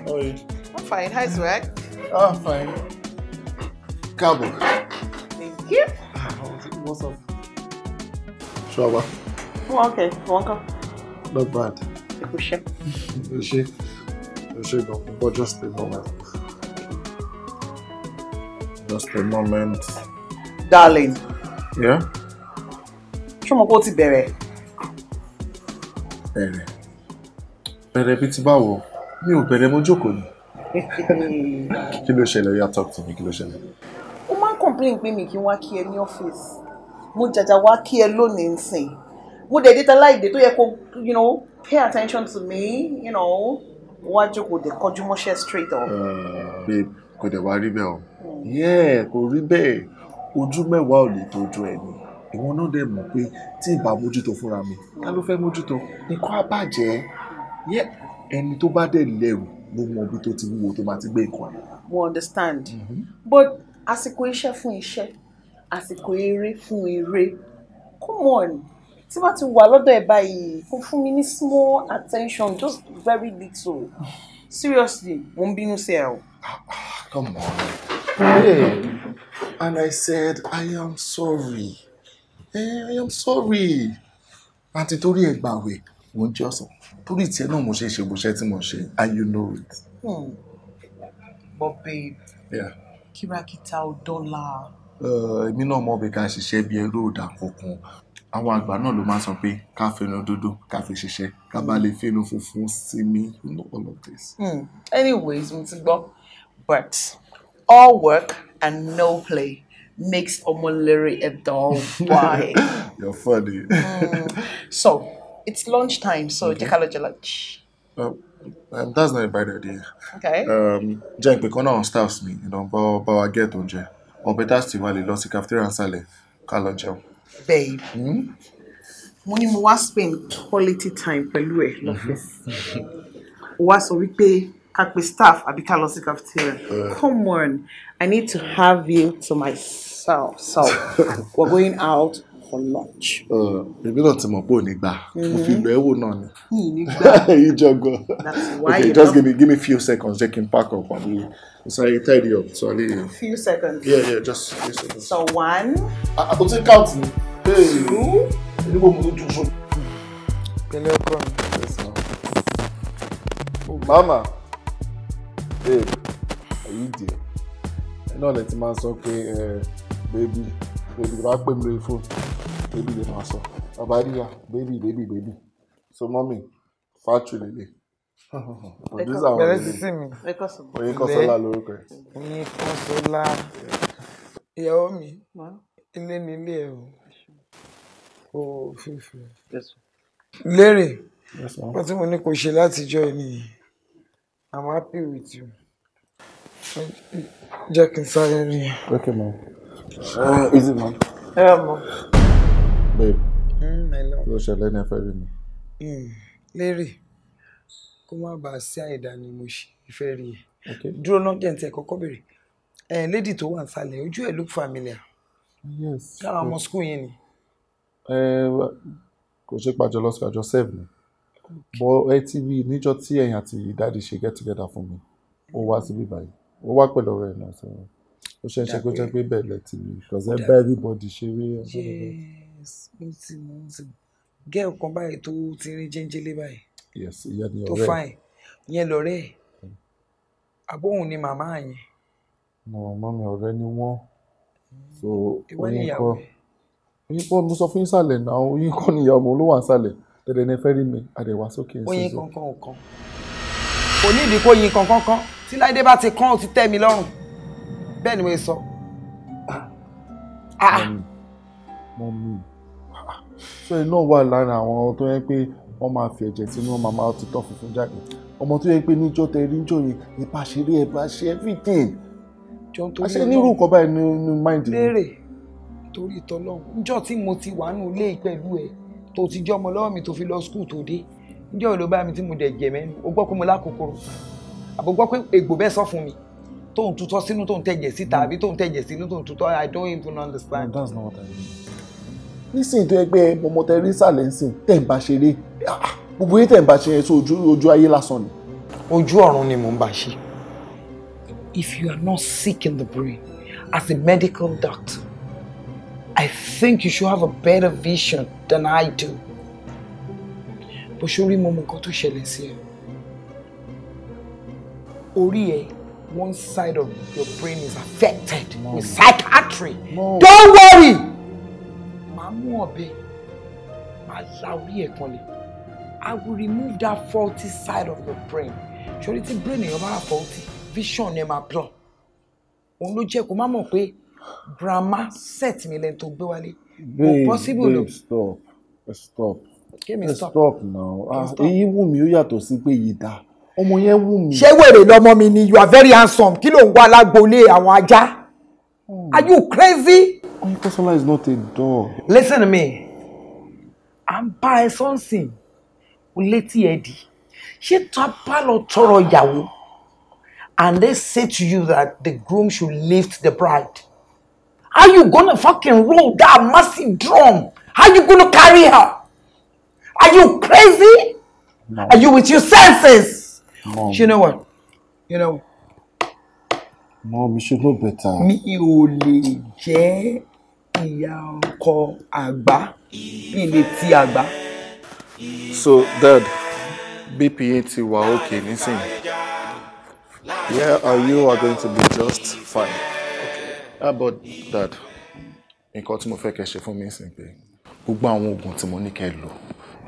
How are you? I'm fine. How's work? Oh, fine. Cabo. Thank you. What's up? Shower. Oh, okay. Welcome. Not bad. Shit, but just a moment. Just a moment. Darling. Yeah? Ṣé mo kó ti bẹ̀rẹ̀? Bẹ̀rẹ̀ bí ti báwo? Mi ò bẹ̀rẹ̀, mo jókòó ni. Kí ló ṣẹlẹ̀? Yeah, talk to me. Kí ló ṣẹlẹ̀? Ó máa ń complain pé mi kí n wá kí ẹ ní ọ́fíìsì. Mo jàjà wá kí ẹ lónìí nsìn. Mo dẹ̀ dé láìdé tó yẹ kó, pay attention to me, wá jókòó dé kọjú mọ́ṣẹ́ straight up. Babe, kò dẹ̀ wá rí bẹ́ẹ̀ o. Yeah, kò rí bẹ́ẹ̀. Ojú mẹ́wàá ò lè tójú ẹni. Ìwọ náà dẹ̀ mọ̀ pé tí ìbá mójútó fúnra mi, ta ló fẹ́ mójútó? Nǹkan á bàjẹ́. Ẹni tó bá dẹ̀ lẹ́rù ló mọ ibi tó ti wúwo tó máa ti gbé nǹkan ẹ̀. Mo understand. But àsìkò iṣẹ́ fún iṣẹ́, àsìkò eré fún eré. Come on. Tí wọ́n ti wà lọ́dọ̀ ẹ̀ báyìí, kò fún mi ní small attention, just very little. Seriously, mo ń bínú sí ẹ o. Come on. Hey. And I said, I am sorry. I am sorry. Àǹtí torí ẹ gbàwẹ̀, mo ń jẹ́ ọ̀sán. Torí tiẹ̀ náà mo ṣe ṣe bó ṣe tí mo ṣe, and you know it. But babe, kìràkìtà ò dọ́là. Èmi náà mọ̀ bí ká ṣiṣẹ́ bí ẹrú òdà kankan. Àwọn àgbà náà ló máa sọ pé ká fẹ́nu dúdú, ká fi ṣiṣẹ́, ká bá lè fẹ́nu funfun sí mi. You know all of this. Anyways, mo ti gbọ́. But all work and no play makes Omolere a dull boy. You're funny. So, it's lunchtime, so take a lunch. That's not a bad idea. Okay. Jẹ́ pé kan náà staffs mi, bá wa get oúnjẹ. Or better still, wà lè lọ sí cafeteria and sálẹ̀ ká lọ jẹun. Babe, mo ní mo wá spend quality time pẹ̀lú ẹ̀ lọ́fíìsì. Ó wá sọ wípé ká pe staff àbí ká lọ sí cafeteria. Come on, I need to have you to myself. So, we're going out for lunch. Maybe not tomorrow, but nígbà. Mo fi lọ ẹ̀wò náà ni. Nígbà. Ìjọgọ. That's why okay, you just know. give me few seconds. They can pack up and so I tidy up. So I'll Few seconds. Yeah, just few seconds. So 1. I will take count. Hey. 2. Pẹ̀lẹ́ ọkọ mi. Yes, Mama. Hey, are you there? I know that man sọ pé baby, bá pè mí lórí phone. Baby lè máa sọ. Bàbá rí ya, baby. So mommy, factory lele. Bẹ̀rẹ̀ sí sí mi. Oyinkansola lórúkọ ẹ̀. Oyinkansola. Ìyàwó mi, ilé ni ilé ẹ̀ o. O fífi. Lérè, wọ́n tí mo ní kò ṣe látijọ́ ẹni. I'm happy with you. Jẹ́ kí n sáré rí ẹ. Okay, mom. Is it, mom? Mom. Babe. My love. Kí ló ṣẹlẹ̀ ní ẹ̀fẹ́ rí mi? Lérè, kó má bàa sí àìdá ni mo ṣe ìfẹ́ rí ẹ. Dúró náà jẹ́ ǹtẹ̀ kọ́kọ́ bèrè. Lady tó wà nísàlẹ̀, ojú ẹ̀ look familiar. Yes. Káwọn ọmọ school yẹn ni. Kò ṣe pàjọ lọ sí àjọ serve mi. Bọ́ ẹ ti rí níjọ́ tí ẹ̀yin àti ìdádi ṣe get together fún mi. Ó wá síbí báyìí. Ó wá pẹ̀lú ọ̀rẹ́ náà sọ. Ó ṣe ń ṣe kó jẹ́ pé bẹ́ẹ̀ lẹ ti rí. Because ẹ bá everybody ṣeré. Yes, mo ti girl kan báyìí tó ti rí jẹ́ńjẹ́lé báyìí. Yes, ìyá ni ọ̀rẹ́. Tó fine. Ìyẹn lọ̀rẹ́ ẹ̀. Àbóhùn ni màmá yẹn. Màmá mi ọ̀rẹ́ ni wọ́n. So ìwọ ni ìyàwó ẹ̀. Oyinkan mo sọ fún ìsàlẹ̀ náà, Oyinkan ni ìyàwó ló wà nísàlẹ̀. Tẹ̀lé ní fẹ́ rí mi, àdẹ̀wà sókè. Oyinkan kan ò kan. Kò ní ìdí kó Oyinkan kankan. Tí Láìdé bá ti kán ó ti tẹ́ mi lọ́rùn. Bẹ́ẹ̀ ni mo sọ. Mọ́mí. So iná wà lára àwọn tó yẹ pé wọ́n máa fi ẹ̀jẹ̀ sínú wọn máa ti tọ́ funfun jáde. Ọmọ tó yẹ pé níjọ́ tẹ rí níjọ́ yẹn, ìbá ṣeré ẹ̀ bá ṣe everything. Àṣẹ nírú nǹkan báyìí ní mind mi. Lérè, torí ìtọ́lọ́run. Níjọ́ tí mo ti wà nù ilé pẹ̀lú ẹ̀ tó ti jẹ́ ọmọ lọ́wọ́ mi tó fi lọ school tó dé. Níjọ́ ló bá mi tí mo dẹ̀ jẹ̀ mẹ́nu. O gbọ́ pé mo lákòókòrò. Àbò gbọ́ pé egbò bẹ́ẹ̀ sọ fún mi. Tó ń tutọ́ sínú tó ń tẹ̀jẹ̀ síta àbí tó ń tẹ̀jẹ̀ sínú tó ń tutọ́. I don't even understand. No, that's not what I mean. Nísìnyí tó yẹ pé ọmọ tẹ rí sàlẹ̀ ń sìn tẹ̀ ń bá ṣeré. Gbogbo yín tẹ̀ ń bá ṣe yẹn sí ojú ayé lásán ni. Ojú ọ̀run ni mò ń bá ṣe. If you are not sick in the brain, as a medical doctor, I think you should have a better vision than I do. Bó ṣe orí mo mọ nǹkan tó ṣẹlẹ̀ sí ẹ. Orí ẹ, one side of your brain is affected with psychiatry. Don't worry! Màá mú ọ̀bẹ, màá la orí ẹ̀ kanlẹ̀. I will remove that faulty side of your brain. Ṣorí tí brain èèyàn bá faulty, vision ẹ máa blur. Òun ló jẹ́ kó má mọ̀ pé grandma set mi lẹ́nu tó gbé wálé. Babe, stop now. Èyí wù mí ó yàtọ̀ sí pé yìí dá. Ọmọ yẹn wù mí. Ṣé wèrè lọmọ mi ni? You are very handsome. Kí ló ń wá lágboolé àwọn ajá? Are you crazy? Oyinkansola is not a dog. Listen to me. À ń bá ẹ sọ́nsìn. O létí ẹ di. Ṣé tó a bá lọ tọrọ ìyàwó? And they say to you that the groom should lift the bride. How you gonna fucking roll that massive drum? How you gonna carry her? Are you crazy? No. Are you with your senses? Mom. You know what? You know. Mom, you should know better. Mi ò lè jẹ́ ìyá ọkọ àgbà bí ilé tí àgbà. So, Dad, BP ti wà okay nísìnyí. Yeah, you are going to be just fine. Okay. But Dad, nǹkan tí mo fẹ́ kẹ́ ṣe fún mi nísìnyí pé gbogbo àwọn oògùn tí mo ní kẹ́ lò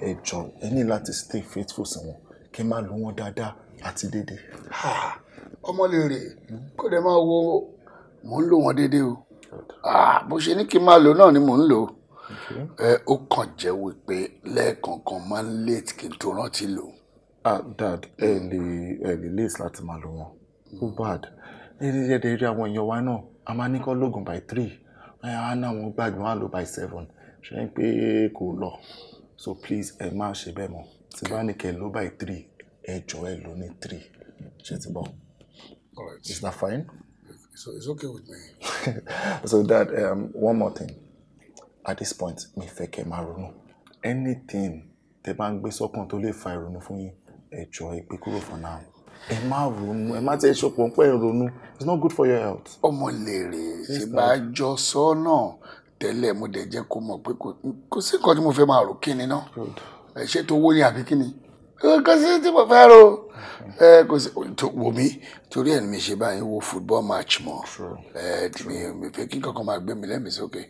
ẹ jọ̀ọ́ ẹ ní láti stay faithful sí wọn kẹ́ máa lò wọ́n dáadáa àti déédéé. Omolere kó dẹ̀ máa wo mò ń lò wọ́n déédéé o bó ṣe ní kí n máa lò náà ni mò ń lò ó kàn jẹ́ wípé lẹ́ẹ̀kọ̀ọ̀kan máa ń late kí n tó rántí lò. Dad ẹ lè late láti máa lò wọn ó bad ẹ rí àwọn èèyàn wa náà a máa ní kọ́ lóògùn by 3 á ná àwọn gbàgbé wọn á lò by 7 ṣe ń pé kò lọ so please ẹ má ṣe bẹ́ẹ̀ mọ́ tí bá ní kẹ́ lò by 3 ẹ jọ̀ọ́ ẹ lò ní 3 ṣe ti bọ̀. All right. Is that fine? So it's okay with me. So Dad, one more thing. At this point, mi fẹ́ kẹ́ máa ronú. Anything tẹ́ bá ń gbé sọ́kàn tó lè fa ìrònú fún yín, ẹ jọ̀ọ́ ẹ gbé kúrò for now. Ẹ má ronú, ẹ má tẹ́ ṣọpọ̀ pé ẹ ronú. It's not good for your health. Omolere ṣe bá jọ sọ náà tẹ́lẹ̀ mo dẹ̀ jẹ́ kó mọ̀ pé kò sí nǹkan tí mo fẹ́ máa rò kíni náà. Ẹ ṣe tó wó ní àbí kíni? Kò sí tí mo fẹ́ rò. Kò sí wò mí torí ẹ̀ ní mi ṣe báyìí wo football match mọ́. Mi fẹ́ kí nǹkan kan máa gbé mi lẹ́mìí sókè.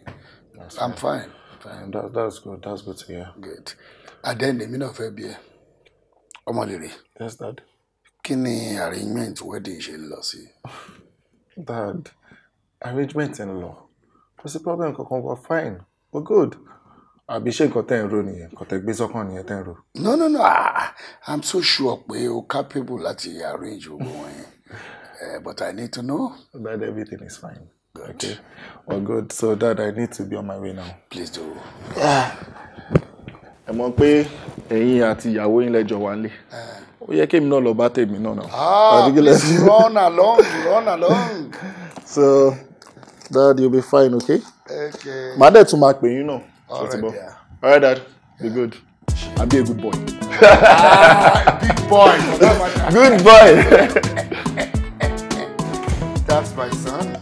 I'm fine. That's good. That's good to hear. Good. Then èmi náà fẹ́ bi ẹ́. Omolere. Yes, Dad. Kí ni arrangement wedding ṣe lọ sí? Dad, arrangement ń lọ. Kò sí problem kankan, we're fine. We're good. Àbí ṣé nǹkan tẹ́ ń rò nìyẹn? Nǹkan tẹ́ gbé sọ́kàn nìyẹn tẹ́ ń rò? No. I'm so sure pé o capable láti arrange gbogbo wọn yẹn. But I need to know. That everything is fine. Good. Okay. Well, good. So, Dad, I need to be on my way now. Please do. Ẹ mọ̀ pé ẹ̀yin àti ìyàwó yín lẹ́jọ́ wà nílé. Ó yẹ kí èmi náà lọ bá tèmi náà náà. Please run along. So, Dad, you'll be fine, okay? Okay. Màá dẹ̀ tún máa pè yín náà. All right, yeah. All right, Dad. Be good. I'll be a good boy. Big boy. Good boy. That's my son.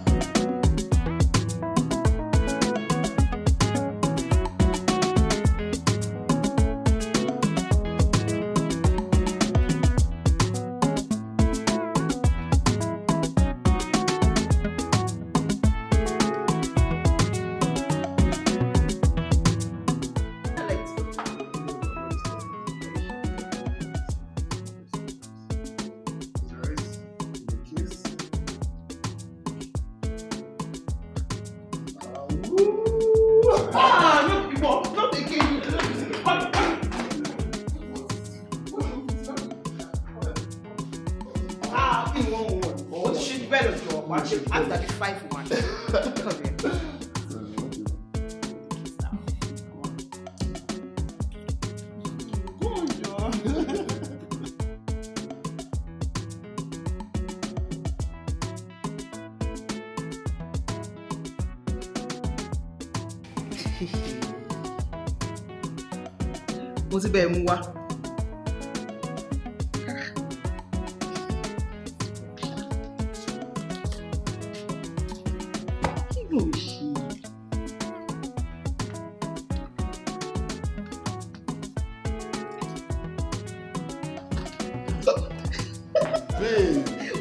Mo ti bẹ̀ mú wá. Kí ló ń ṣe?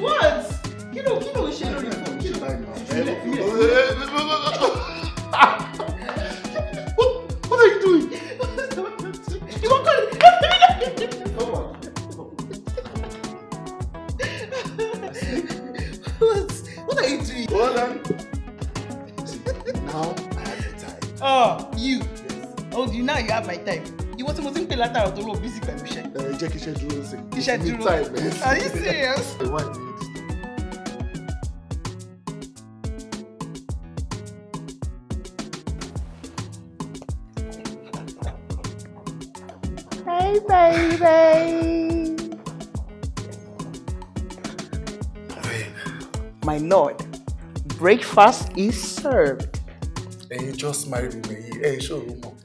What? Kí ló ń ṣe lórí fún? Kí ló ń ṣe? What are you doing? You won't call it. Come on. What are you doing? Hold on. Now I have the time. Oh, you. Oh, now you have my time. You want to think látàrọ̀ tó lọ busy pẹ̀lú iṣẹ́. Jẹ́ kí iṣẹ́ dúró sí. Kí iṣẹ́ dúró. Are you serious? Hey, baby. My lord, breakfast is served. You just married me. Hey, show me more.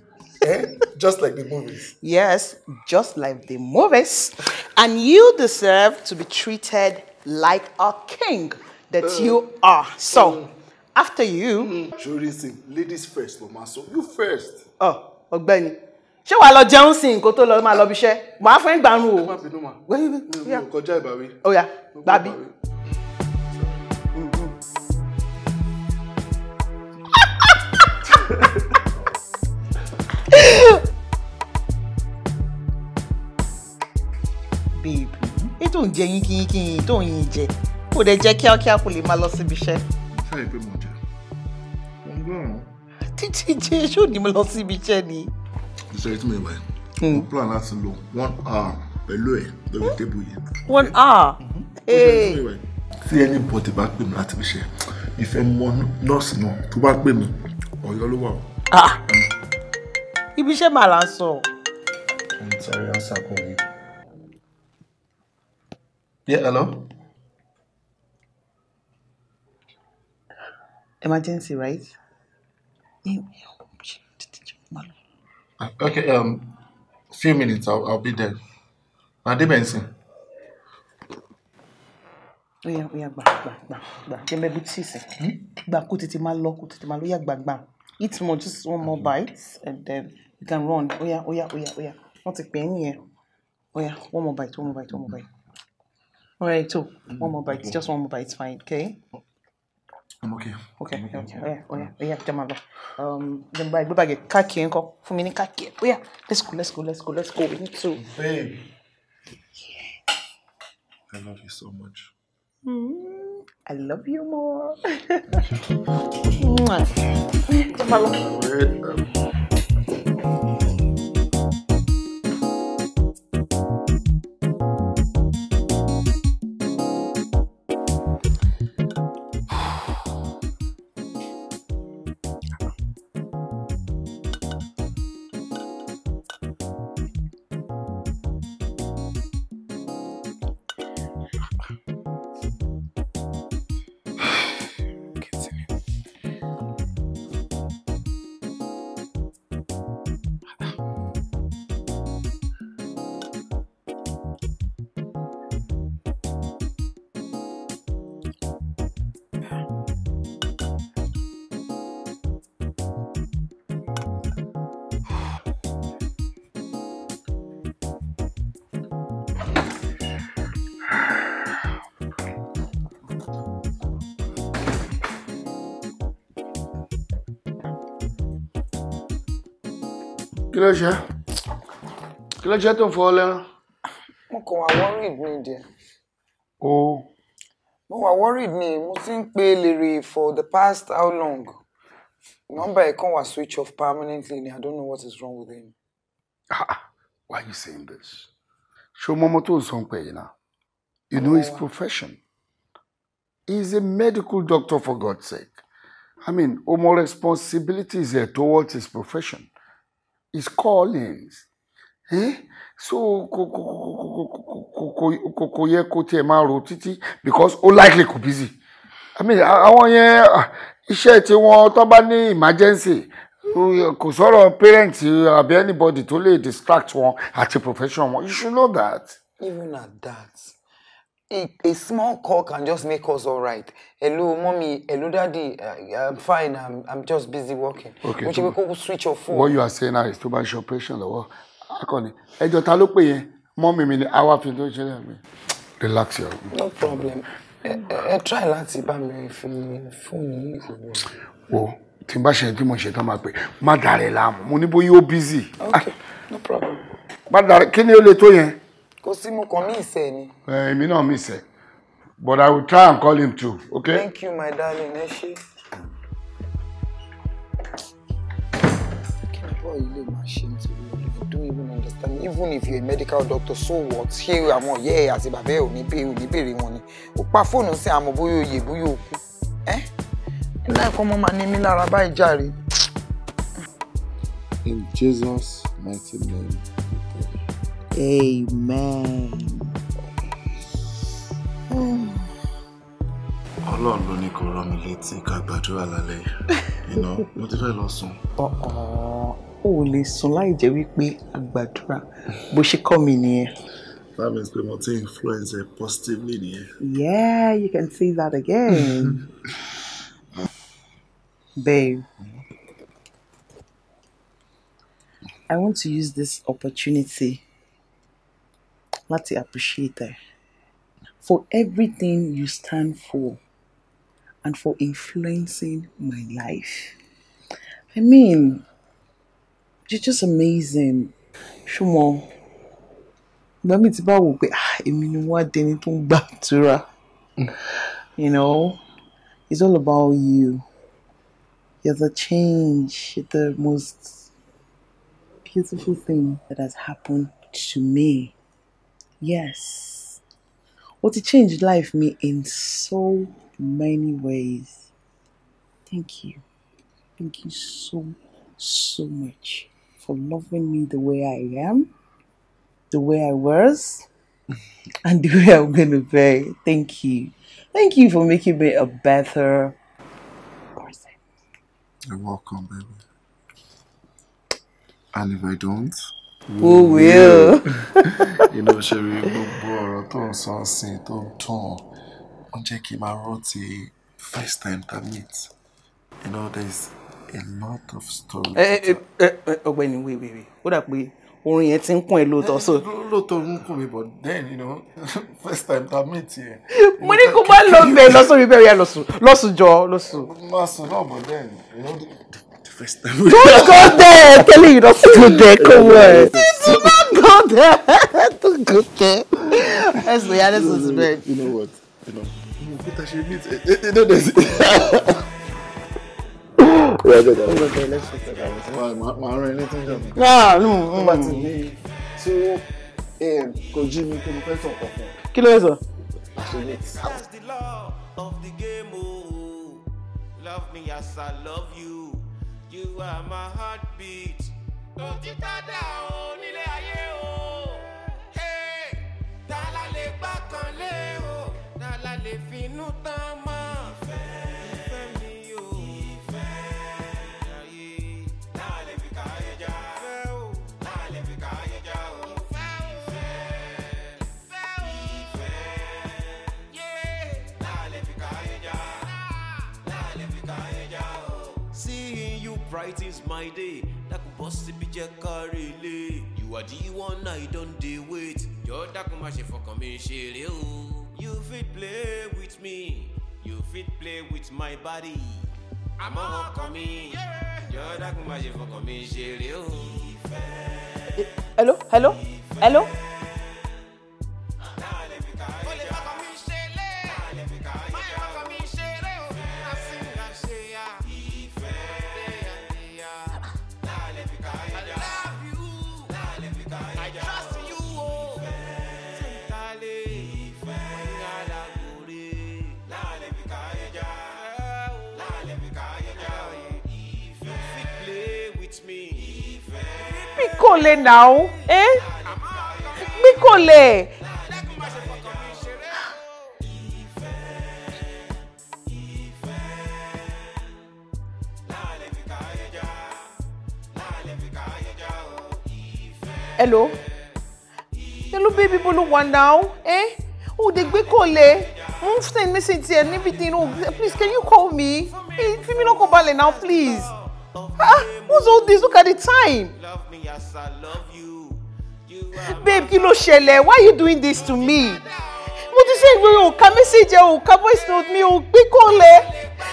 Just like the movies. Yes, just like the movies. And you deserve to be treated like a king that you are. So, after you... Surely sing. Ladies first, Mama. So, you first. Oh, Ọ̀gbẹ́ni. Ṣé wàá lọ jẹun sí nǹkan tó lọ máa lọ bí iṣẹ́? Màá fún ìgbàanú o. Ẹ má bínú mà. Mi ò kọjá ìbáwí. Ó yá, gbàbí. Baby, ètò ń jẹ yín tó ń yín jẹ. Kò dẹ̀ jẹ́ kíákíá kò lè máa lọ síbi iṣẹ́. Ṣé ìpè mọ̀ jẹ́? Títí ṣó ní mo lọ sí ibi iṣẹ́ ni. Iṣẹ́ tí mo wà mo plan láti lo 1 hour pẹ̀lú ẹ̀ lórí tébù yìí. 1 hour? Tí anybody bá pè mí láti fi ṣe ìfẹ́ mọ nọ́ọ̀sì náà tó bá pè mí Ọ̀yọ́ ló wà o. Ibi iṣẹ́ màá là ń sọ. I'm sorry, answer call you. Yeah, hello? Emergency, right? Okay, few minutes, I'll be there. Ade Benson. Oya, gbà. Jẹ́ mẹ́bí tíìsì. Gbà kó tètè máa lọ, Oya, gbà. Eat more, just one more bite, and then you can run. Oya. Wọ́n ti pè é nìyẹn. Oya, one more bite. All right, so one more bite, just one more bite, it's fine, okay? I'm okay. Okay. Oya, jẹ́ máa lọ. Then bye, go back. Kaki ńkọ́, fún mi ní kaki. Oya, let's go. We need to. Babe. I love you so much. I love you more. Jẹ́ máa lọ. Kí ló ṣe tó ń fọ́ lẹ́rán? Mo kàn wá worried ní ìdí ẹ̀. Oh. Mo wà worried ni mo ti ń pe Lere for the past how long? Number ẹ̀ kàn wá switch off permanently ni I don't know what is wrong with him. Why are you saying this? Show Momo tó ń sọ pé yìí náà. You know his profession. He's a medical doctor for God's sake. I mean, more responsibilities there towards his profession. His callings. So kò yẹ kó tiẹ̀ máa rò títí because ó likely kò busy. I mean, àwọn yẹn iṣẹ́ tí wọ́n tó bá ní emergency kò sọ̀rọ̀ parents àbí anybody tó lè distract wọn àti profession wọn. You should know that. Even at that, a small call can just make us all right. Hello, mommy. Hello, daddy. I'm fine. I'm just busy working. Okay. Which we go switch your phone. What you are saying now is too much operation. Akọni, ẹjọ́ ta ló pè yẹn? Mommy mi ni àwa fi tó ṣẹlẹ̀ mi. Relax your. No problem. Try láti bá mi fi phone yìí. Wo, tí n bá ṣe tí mo ṣe tán máa pè. Má dàrẹ́ láàmú. Mo ní bóyá ó busy. Okay, no problem. Má dàrẹ́, kí ni ó lè tó yẹn? Kò sí mo kàn mí ìṣe ni. Èmi náà mi ìṣe. But I will try and call him too, okay? Thank you, my darling. Ẹ ṣé. What you lè máa ṣe nítorí I don't even understand. Even if you're a medical doctor, so what? Ṣé àwọn ọ̀yẹ́ àti bàbá ẹ̀ ò ní béèrè wọn ni? Ó pa fóònù sí àmọ́ bóyá oyè bóyá òkú. Ilé ẹ̀kọ́ ọmọ máa ní mí lára báyìí jàre. In Jesus' mighty name. Amen. Ọlọ́run ló ní kó rán mi létí ká gbàdúrà lálẹ́ yìí. Mo ti fẹ́ lọ sùn. O ò lè sùn láì jẹ́ wípé a gbàdúrà bó ṣe kọ́ mi nìyẹn. That means pé mo ti influence positively nìyẹn. Yeah, you can say that again. Babe, I want to use this opportunity to appreciate her for everything you stand for and for influencing my life. I mean, you're just amazing. Shumo, Mami ti bá wò pé èmi ni wá dẹni tó ń gbàdúrà. You know, it's all about you. You're the change, the most beautiful thing that has happened to me. Yes. What it changed life me in so many ways. Thank you. Thank you so much for loving me the way I am, the way I was, and the way I'm going to be. Thank you. Thank you for making me a better person. You're welcome, baby. And if I don't, who will? You know, Sherry, gbogbo tó ń sọ sí tó ń tàn. Ó jẹ́ kí n máa rántí first time that meet. You know, there's a lot of stories. Ọ̀gbẹ́ni, wait. Ó dà pé orin yẹn ti ń kún ẹ lóòótọ́ so. Lóòótọ́ ń kún mi, but then, you know, first time that meet here. Mo ní kó má lọ bẹ̀ lọ́sọ̀rí bẹ́ẹ̀ yà lọ́sùn jọ lọ́sùn. Má sùn náà, but then, you know, the first time. Don't go there! I'm telling you not to go there. Come on. Do not go there. Don't go there. Let's be honest with me. You know what? You know, what I should meet. You know, there's. Let's check that out. My anything. No. But so, kò jí mi kò fẹ́ sọ kankan. Kí ló sọ? That's the law of the game, oh. Love me as I love you. You are my heartbeat. Don't you tada o nílé ayé o. Hey, ta la lè gbọ́kàn lé o. Ta la lè finú tán mọ́. Ìfẹ́ mi o. Ìfẹ́. Ayé. Ta lè fi káyé já. Ìfẹ́ o. Ta lè fi káyé já o. Ìfẹ́ o. Ìfẹ́. Yeah. Ta lè fi káyé já. Ta lè fi káyé já o. Seeing you brightens my day. That could possibly be carry. You are the one I don't deal with. You're that come for coming share. You fit play with me. You fit play with my body. I'm a coming. You're that come for coming share. Hello? Bíkọ́lé now, Bíkọ́lé. Hello, baby, bolo one now, Oh, they Bíkọ́lé. Move send message here, everything. Oh, please, can you call me? Hey, if me not go ballet now, please. What's all this? Look at the time. Babe, kí ló ṣẹlẹ̀? Why are you doing this to me? Mo ti send you a message, a voice note me, Bíkọ́lé.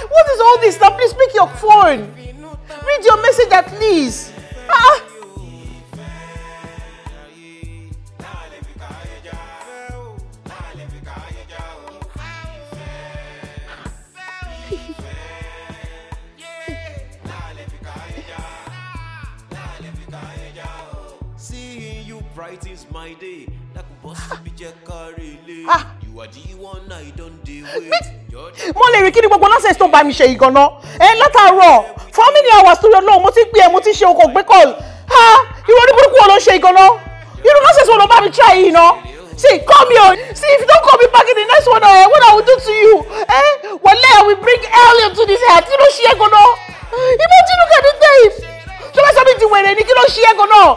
What is all this? Now please pick your phone. Read your message at least. Brightens my day. That could possibly be carry. You are the one I don't deal with. Omolere, kí ni gbogbo nonsense tó bá mi ṣe yìí gan-an? Látàárọ̀, for how many hours tó lọ náà mo ti pè ẹ́, mo ti ṣe okò gbé call. Ìròrí burúkú wo ló ṣe yìí gan-an? Irú nonsense wo ló bá mi try yìí ná? See, call me on. See, if you don't call me back in the next one, what I will do to you? Wallahi, I will bring hell into this heart. Kí ló ṣe é gan-an? Imagine, look at the tape. Ṣé wọ́n sọ mi ti wèrè ni? Kí ló ṣe é gan-an?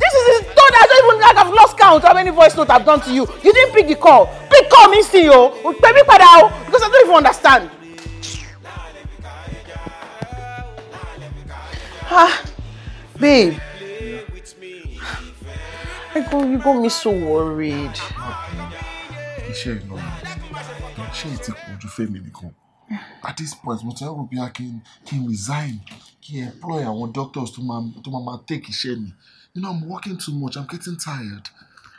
This is the third. I don't even like I've lost count how many voice notes I've done to you. You didn't pick the call. Pick call me see you. Baby padà because I don't even understand. Babe. You got me so worried. Iṣẹ́ ìlọ ṣé ti pọ̀ ju fẹ́mi nìkan. At this point, mo ti rò bí I can resign, kí employ àwọn doctors to máa take iṣẹ́ mi. You know, I'm working too much. I'm getting tired.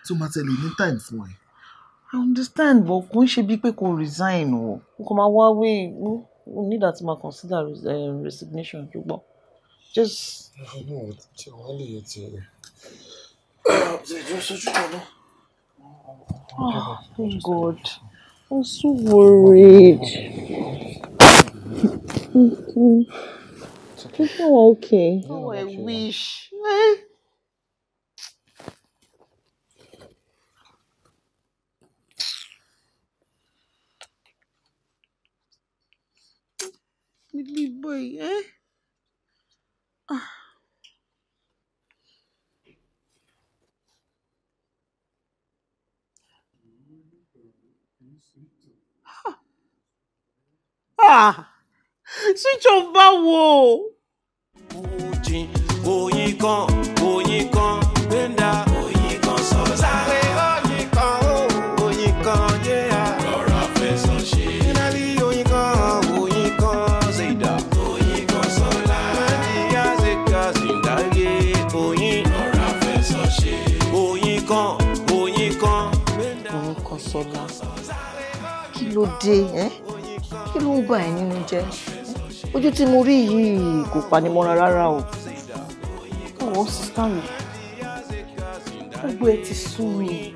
So, Mateli, need time for it. I understand, but kò ń ṣe bí pé kò resign o. Kò máa wá wé we need that to consider resignation ṣùgbọ́n just. No, tí wọ́n lè yẹ ti rẹ̀. Oh, thank God. I'm so worried. It's not okay. Oh, I wish. Little boy, eh? Switch off báwo. Oyinkan benda Oyinkansola. Sáré Oyinkan yeah. Rọra fẹsọ̀ ṣe. Finally Oyinkan Zeda. Oyinkansola. Nàìjíríà Zeka Zindage. Rọra fẹsọ̀ ṣe. Oyinkan benda Oyinkansola. Kí ló dé, kí ló ń bà ẹ́ nínú jẹ́? Ojú tí mo rí yìí kò panimọ́ra rárá o. Ọ̀wọ́ sísá mi, gbogbo ẹ ti sú mi.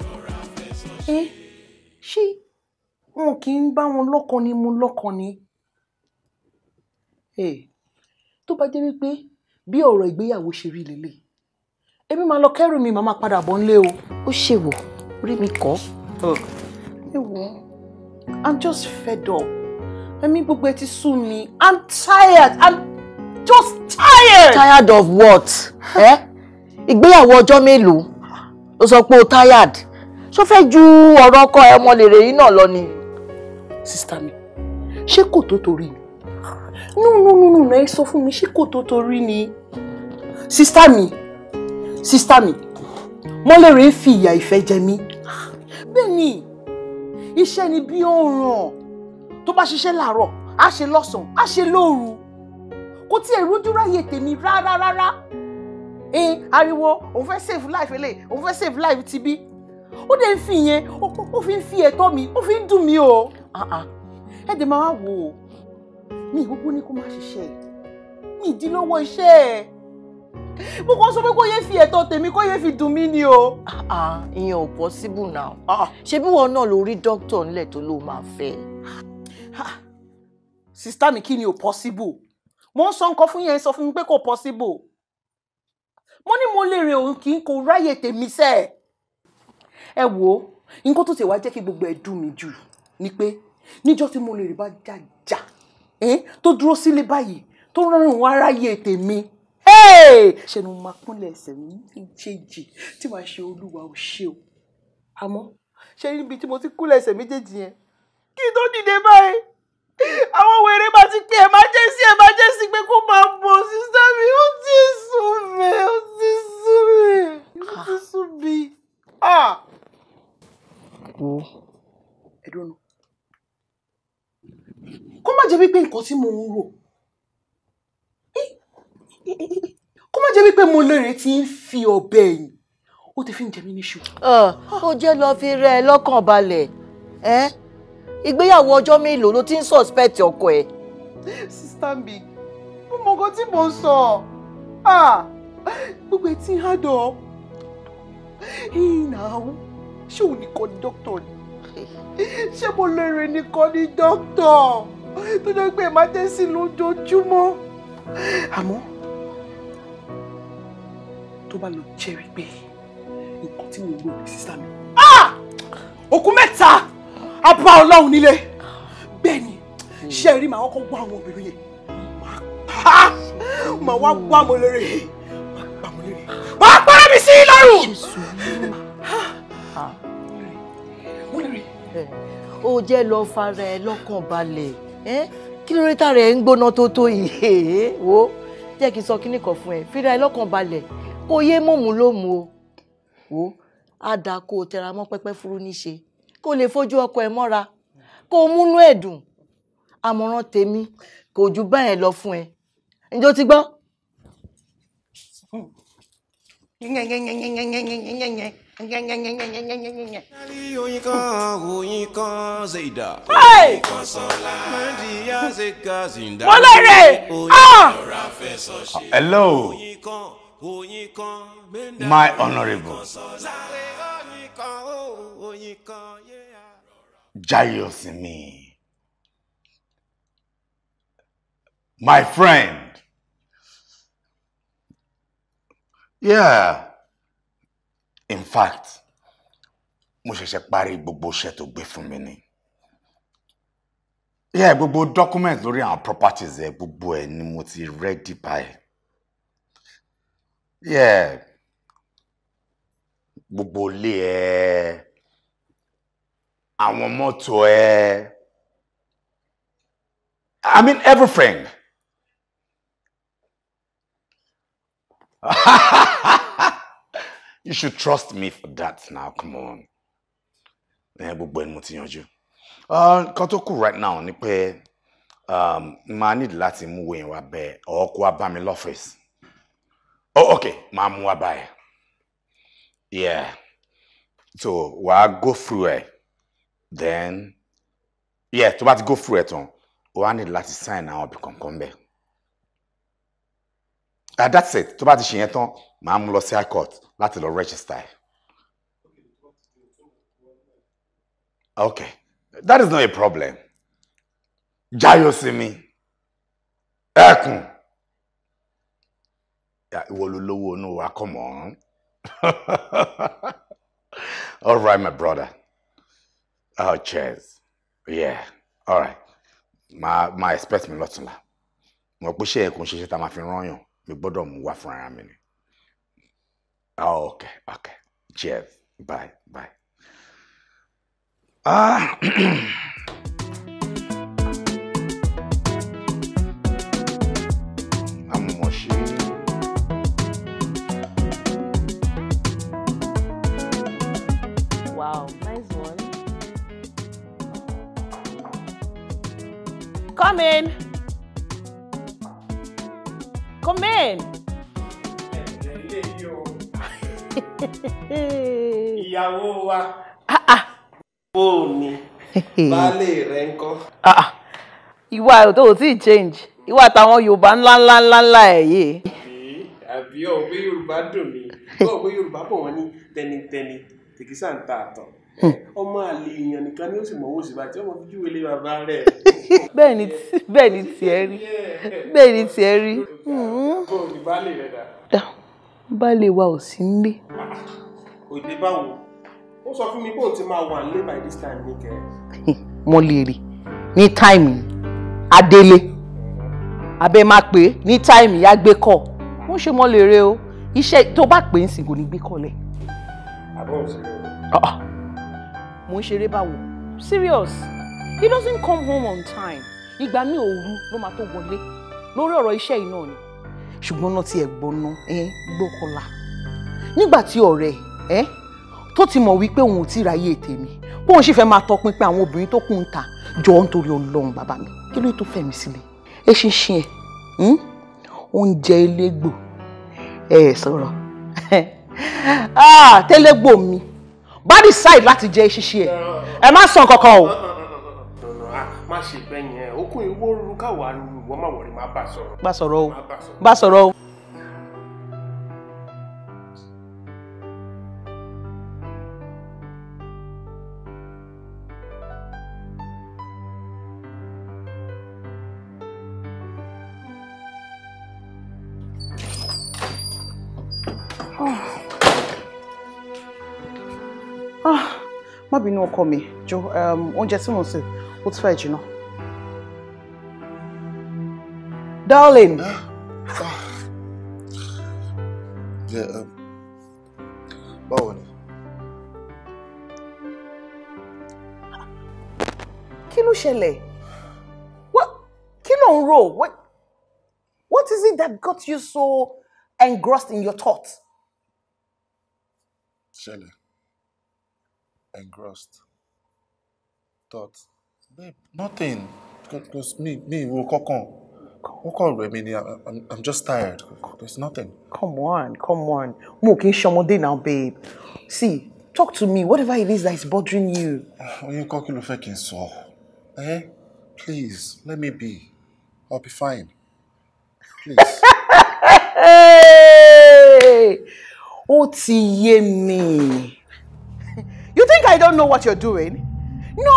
Ṣé wọn kì í bá wọn lọ́kọ ni mo lọ́kọ ni? Tó bá jẹ́ wípé bí ọ̀rọ̀ ìgbéyàwó ṣe rí lélẹ̀, èmi máa lọ kẹ́rù mi, màá máa padà bọ̀ nílé o. Ó ṣèwọ̀, orí mi kọ́. I'm just fed up. Gbogbo ẹ ti sú mi. I'm tired. I'm just tired. Tired of what? Ìgbéyàwó ọjọ́ mélòó? Ó sọ pé o tired. Ṣó fẹ́ ju ọ̀rọ̀ ọkọ ẹ Omolere yìí náà lọ ni? Sister mi, ṣé kò tó torí ni? No, ẹ sọ fún mi, ṣé kò tó torí ni? Sister mi, Omolere fi ìyà ìfẹ́ jẹ mí. Bẹ́ẹ̀ni, iṣẹ́ ni bí ọ̀ràn. Tó bá ṣiṣẹ́ láàárọ̀, á ṣe lọ́sàn-án, á ṣe lóru. Kò tiẹ̀ rójú ráyè tèmi rárá. Ariwo, òun fẹ́ save life eléyìí, òun fẹ́ save life ti bí. Ó dẹ̀ ń fi yẹn, ó fi ń fi ẹ̀tọ́ mi, ó fi ń dùn mí o. Ẹ dẹ̀ máa wò ó. Mi ìwúgbó ní kó má ṣiṣẹ́. Mi ìdí lọ́wọ́ iṣẹ́ ẹ̀. Mo kàn sọ pé kó yẹ fi ẹ̀tọ́ tèmi, kó yẹ fi dùn mí ni o. Ìyẹn ò possible now. Ṣé bí wọn náà ló rí doctor nílẹ̀ tó ló máa fẹ́? Sister mi, kí ni ò possible? Mo ń sọ nǹkan fún yẹn, sọ fún mi pé kò possible. Mo ní Omolere òun kì í kò ráyè tèmi sẹ́. Ẹ wò, nǹkan tó ti wá jẹ́ kí gbogbo ẹ̀ dùn mí jù ni pé níjọ́ tí Omolere bá jàjà tó dúró sílé báyìí tó rọrùn wá ráyè tèmi. Ṣé ni mo máa kúnlẹ̀ ẹsẹ̀ mi méjèèjì tí màá ṣe Olúwa ò ṣe o. Àmọ́ ṣé níbi tí mo ti kúnlẹ̀ ẹsẹ̀ méjèèjì yẹn kí n tó dìde báyìí àwọn wèrè bá ti pè emergency pé kó máa bọ̀ sísá mi. Ó ti sún mi. Ẹ̀dùn ọ̀nà kó má jẹ́ wípé nǹkan tí mo ń rò, kó má jẹ́ wípé Omolere ti ń fi ọ̀bẹ ẹ̀yìn ó ti fi ń jẹ mí níṣu. Ó jẹ́ lọ fi rẹ lọ́kàn balẹ̀. Ìgbéyàwó ọjọ́ mélòó ló ti ń suspect ọkọ ẹ̀? Sister mi, mo mọ nǹkan tí mo ń sọ. Gbogbo etí ń hádọ̀. Ṣé òun nìkan ni dókítà ni? Ṣé Omolere nìkan ni dókítà tó jẹ́ pé emergency lójoojúmọ́? Àmọ́ tó bá lọ jẹ́ wípé nǹkan tí mo ń gbọ́ sister mi. Òkú mẹ́ta a bá Ọlọ́run nílé. Bẹ́ẹ̀ ni, ṣé rí màá kọ́kọ́ wá àwọn obìnrin yẹn. Màá wá wá Omolere. Màá pàrọ̀ mi sí i lọ́rùn. Ó jẹ́ lọ fara ẹ lọ́kàn balẹ̀. Kí ló rí tààrà ẹ ń gbóná tó yìí? Wo jẹ́ kí n sọ kíní kan fún ẹ, fira ẹ lọ́kàn balẹ̀ kó yé mọ̀mú lómù o. Wo á dáa kó o tẹra mọ́ pẹ́pẹ́ fúrú níṣe kó lè fojú ọkọ ẹ mọ́ra kó o múnú ẹ̀ dùn. Àmọ̀ràn tèmi kò jù báyẹn lọ fún ẹ. Ǹjẹ́ o ti gbọ́? Oyinkan Zeda. Hey! Omolere! Ah! Hello, my honorable. Jayosimi. My friend. Yeah. In fact, mo ṣẹ̀ṣẹ̀ parí gbogbo iṣẹ́ tó gbé fún mi ni. Yeah, gbogbo document lórí àwọn properties ẹ gbogbo ẹ ni mo ti ready báyìí. Yeah. Gbogbo ilé ẹ, àwọn mọ́tò ẹ. I mean everything. You should trust me for that now, come on. Gbogbo ẹ ni mo ti yanjú. Nǹkan tó kù right now ni pé máa need láti mú wẹ̀yìn wá bẹ́ẹ̀ or kó wá bá mi lọ́fíìsì. Oh, okay, máa mú wá báyìí. Yeah. So, wàá go through it. Then, yeah, tó bá ti go through it tán, wàá need láti sign àwọn ibì kankan bẹ́ẹ̀. That's it. Tó bá ti ṣe yẹn tán, máa mú lọ sí high court láti lọ register. Okay. That is not a problem. Jayosimi. Ẹkùn. Ìwọ ló lówó inú wa, come on. All right, my brother. Oh, cheers. Yeah. All right. My expect me lọ́tùnla. Mo pé ṣé ẹkùn ṣiṣẹ́ tá máa fi rán yàn. Mi gbọ́dọ̀ mú wá fún ara mi ni. Oh, okay. Okay. Cheers. Bye. Bye. Wow, nice one. Come in. Come in. Ìyàwó wa. Wunmi. Baálé rẹ̀ ńkọ́. Ìwà tó ti change. Ìwà táwọn Yorùbá ńlá ẹ̀ yìí. Àbí ọ̀ pé Yorùbá dùn mí. Ọ̀ pé Yorùbá bọ̀ wọ́n ní tẹnitẹni tèkísà ń ta àtọ̀. Ọmọ àlè èèyàn nìkan ni ó sì mọ̀wó sí bá tí ọmọ fi júwèé lé bàbá rẹ̀. Bẹ́ẹ̀ ni tiẹ̀ rí. Bẹ́ẹ̀ ni tiẹ̀ rí. Bọ́ọ̀ ni baálé rẹ̀ dà. Baálé wa ò sí nílé. Òde báwo? Ó sọ fún mi pé òun ti máa wà nílé by this time ní kẹ́. Mo lè rí ní táìmì Adélé. Abẹ́ máa pè é ní táìmì yá gbé kọ̀. Wọ́n ṣe mọ́ lè rí o. Iṣẹ́ tó bá pè é sì kò ní gbé kọ́lẹ̀. Àbọ̀ òṣèré. Mo ń ṣeré báwo? Serious. He doesn't come home on time. Ìgbà mi òru ló máa tó wọlé. Lórí ọ̀rọ̀ iṣẹ́ yìí náà ni. Ṣùgbọ́n náà tí ẹ gbọ́ná gbọ́kọ̀lá. Nígbà tí ọ̀rẹ́ tó ti mọ̀ wípé òun ò tí ráyè tèmi, bóun sì fẹ́ máa tọpinpin àwọn obìnrin tó kù ń ta jọ nítorí Ọlọ́run bàbá mi. Kí ló tó fẹ́ mi sílẹ̀? Ẹ ṣinṣin ẹ̀. Oúnjẹ elégbò. Sọ̀rọ̀. Tẹ́lẹ́gbò mi. Bá decide láti jẹ ṣíṣe ẹ̀. Ẹ má sọ kankan o. Má ṣe bẹ́yìn ẹ̀. Okùn ìwó ruru káwàá ruru ìwọ́n má wọ̀rí má bà sọ̀rọ̀. Bá sọ̀rọ̀ o. Bá sọ̀rọ̀ o. Má bínú ọkọ mi, jọ oúnjẹ tí mo sè ó ti fẹ́ jiná. Darling. Báwo ni? Kí ló ṣẹlẹ̀? Kí ló ń rò? What is it that got you so engrossed in your thoughts? Ṣẹlẹ̀. Engrossed. Thoughts. Babe, nothing. Because me wo kankan. I'm just tired. There's nothing. Come on. Mo kì í ṣọmọdé now, babe. See, talk to me. Whatever it is that is bothering you. Oyinkan, kí ló fẹ́ kí n sọ? Please, let me be. I'll be fine. Please. Hey! Ó ti yé mi. You think I don't know what you're doing? No.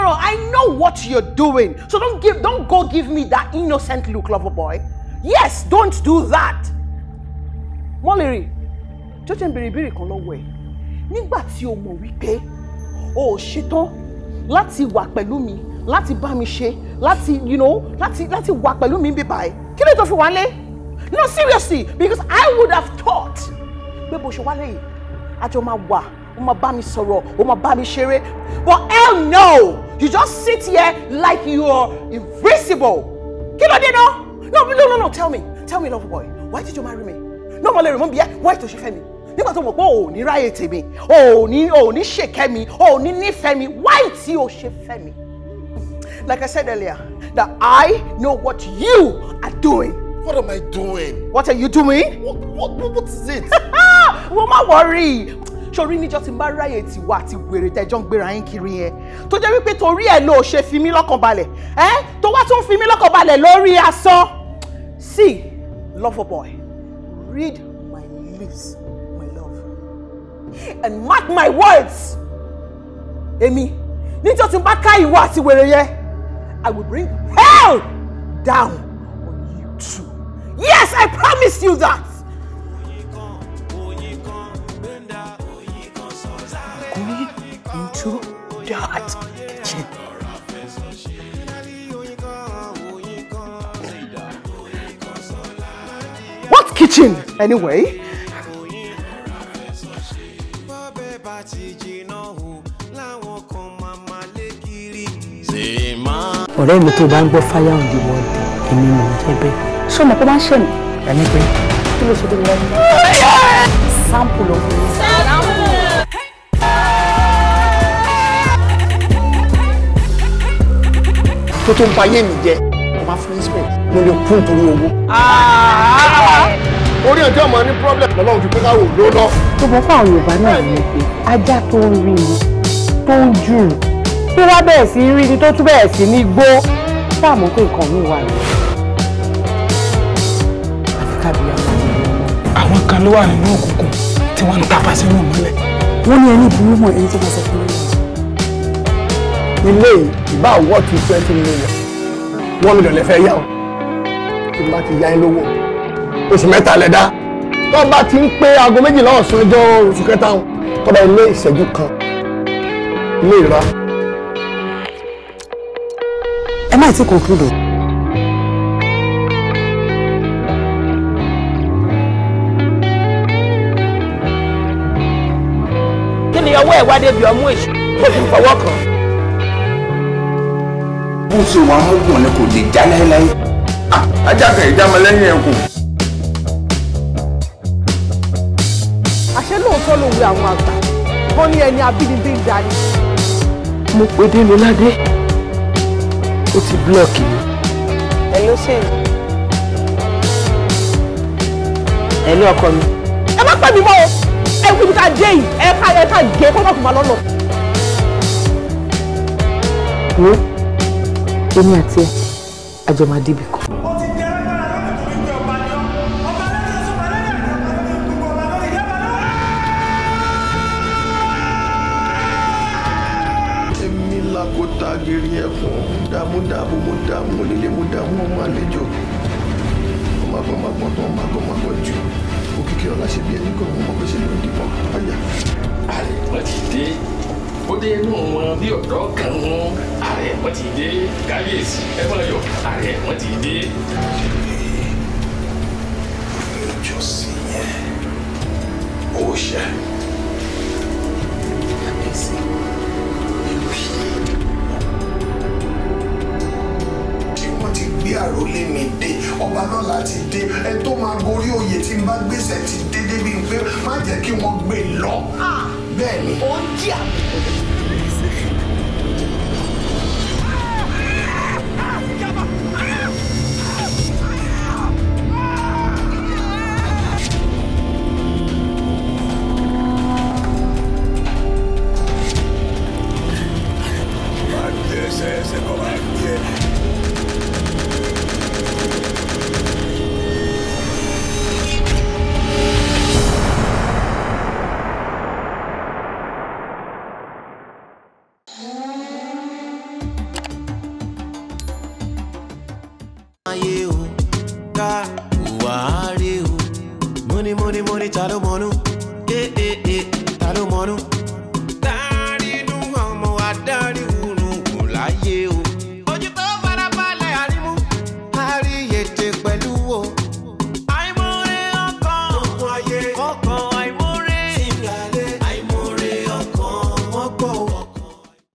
I know what you're doing. So don't go give me that innocent look, lover boy. Yes, don't do that. Omolere, jọjẹ bèrè kan lọ́wọ́ ẹ. Nígbà tí o mọ̀ wípé o ṣetán láti wà pẹ̀lú mi, láti bá mi ṣe, láti wà pẹ̀lú mi bí báyìí. Kí ló tó fi wá lé? No, seriously, because I would have thought pé bó ṣe wá lé yìí, àjọ máa wà. Oma bá mi sọ̀rọ̀, oma bá mi ṣeré. But hell no! You just sit here like you're invisible. Kí ló dé náà? No, tell me, lover boy, why did you marry me? No, Omolere, mo bi ẹ́, why tó ṣe fẹ́ mi? Nígbà tó mọ̀ pé o ò ní ráyè tèmi, o ò ní ṣèkẹ́ mi, o ò ní nífẹ̀ẹ́ mi, why tí o ṣe fẹ́ mi? Like I said earlier, that I know what you are doing. What am I doing? What are you doing? What is it? Wọ́n má worry. Sori níjọ́ tí n bá ráyè tí wà tí wèrè tẹ́jọ́ ń gbéra yín kiri yẹn tó jẹ́ wípé torí ẹ̀ ló ṣe fi mí lọ́kàn balẹ̀ tó wá tún fi mí lọ́kàn balẹ̀ lórí asán. See, lover boy, read my lips, my love, and mark my words. Èmi níjọ́ tí n bá ká ìwọ àti wèrè yẹn, I will bring hell down on you too. Yes, I promise you that. Into that kitchen. What kitchen, anyway? Ọ̀rẹ́ mi tó bá ń gbọ́ fire on the wall, èmi mò ń jẹ́ bẹ́ẹ̀. Ṣé ọmọ kó máa ń ṣe mí? Ẹni pé kí ló ṣe tó lọ́wọ́? Sample of it. tó tó ń pa ayé mi jẹ ọmọ afúnisment mo lè kú nítorí owó. orí ọjọ́ ọmọ ní problem lọ́lọ́run fi pé ká wò ló lọ. tó bọ́ fún àwọn Yorùbá náà ní pé ajá tó ń rí ni tó ń jù tó wá bẹ̀rẹ̀ sí rí ni tó tún bẹ̀rẹ̀ sí ní gbó sáàmù pé nǹkan mi wà ní. àfi kábíyá máa ń lọ ọmọ. àwọn kan ló wà nínú òkùnkùn tí wọ́n ń tàpá sínú ìmọ́lẹ̀. wọ́n ní ẹni burú mọ́ ẹni tó bá sọ fún mi. ilé ìbá wọ́ọ̀tù 20 million 1 million lè fẹ́ yá o tí n bá ti yá ẹ lówó oṣù mẹ́ta lẹ́dá tó bá ti ń pé aago 12 ọ̀sán ọjọ́ oṣù kẹta kọ́dà ilé ìṣẹ́jú kan ilé ìra. ẹ má ti conclude. kí ni ọwọ́ ẹ̀ wá débi ọmú èṣù kó fi fọwọ́ kàn. bó ṣe wà mọ́gbọ̀n ni kò lè já láéláé. ajá kan ìjámọ́ lẹ́yìn ẹ̀kú. àṣé lóòótọ́ ló wí àwọn àgbà wọ́n ní ẹni abínibí ń darí. mo pe dénú ládé ó ti búlọ̀kì mi. ẹ ló ṣe é. ẹ ní ọkọ mi. ẹ má pẹ́ mi mọ́ o ẹ kú ibi tá a dé yìí ẹ ká gé kó má fún wa lọ́nà. wo èmi àti ẹ àjọ máa débi kan. èmi làkóta gírí ẹ̀fọn dààmúdààmú mo dààmú lílé mo dààmú ọmọ àlejò ọmọgbọ̀nmagbọ̀n tó ọmọgbọ̀nmagbọ̀n jù òkìkí ọ̀la ṣe bí ẹni kọ́ ọmọ bó ṣe ló dìbọn ayà. ààrẹ wọn ti dé ó dé inú wọn bí ọ̀dọ́ kan wọn ààrẹ wọn ti dé kábíyèsí ẹ máa yọ̀ ààrẹ wọn ti dé. ìjọsìn yẹn ó ṣe kábíyèsí ìlú yìí tí wọ́n ti gbé àròlé mi dé ọba náà láti dé ẹ tó máa gorí oyè tí n bá gbèsè ti dé débi pé má jẹ́ kí wọ́n gbé lọ. bẹ́ẹ̀ ni. ó ń jí àmì. ta ló mọ̀nú ta ló mọ̀nú dárí dùn ọmọ wa dárí wúrun kò láyé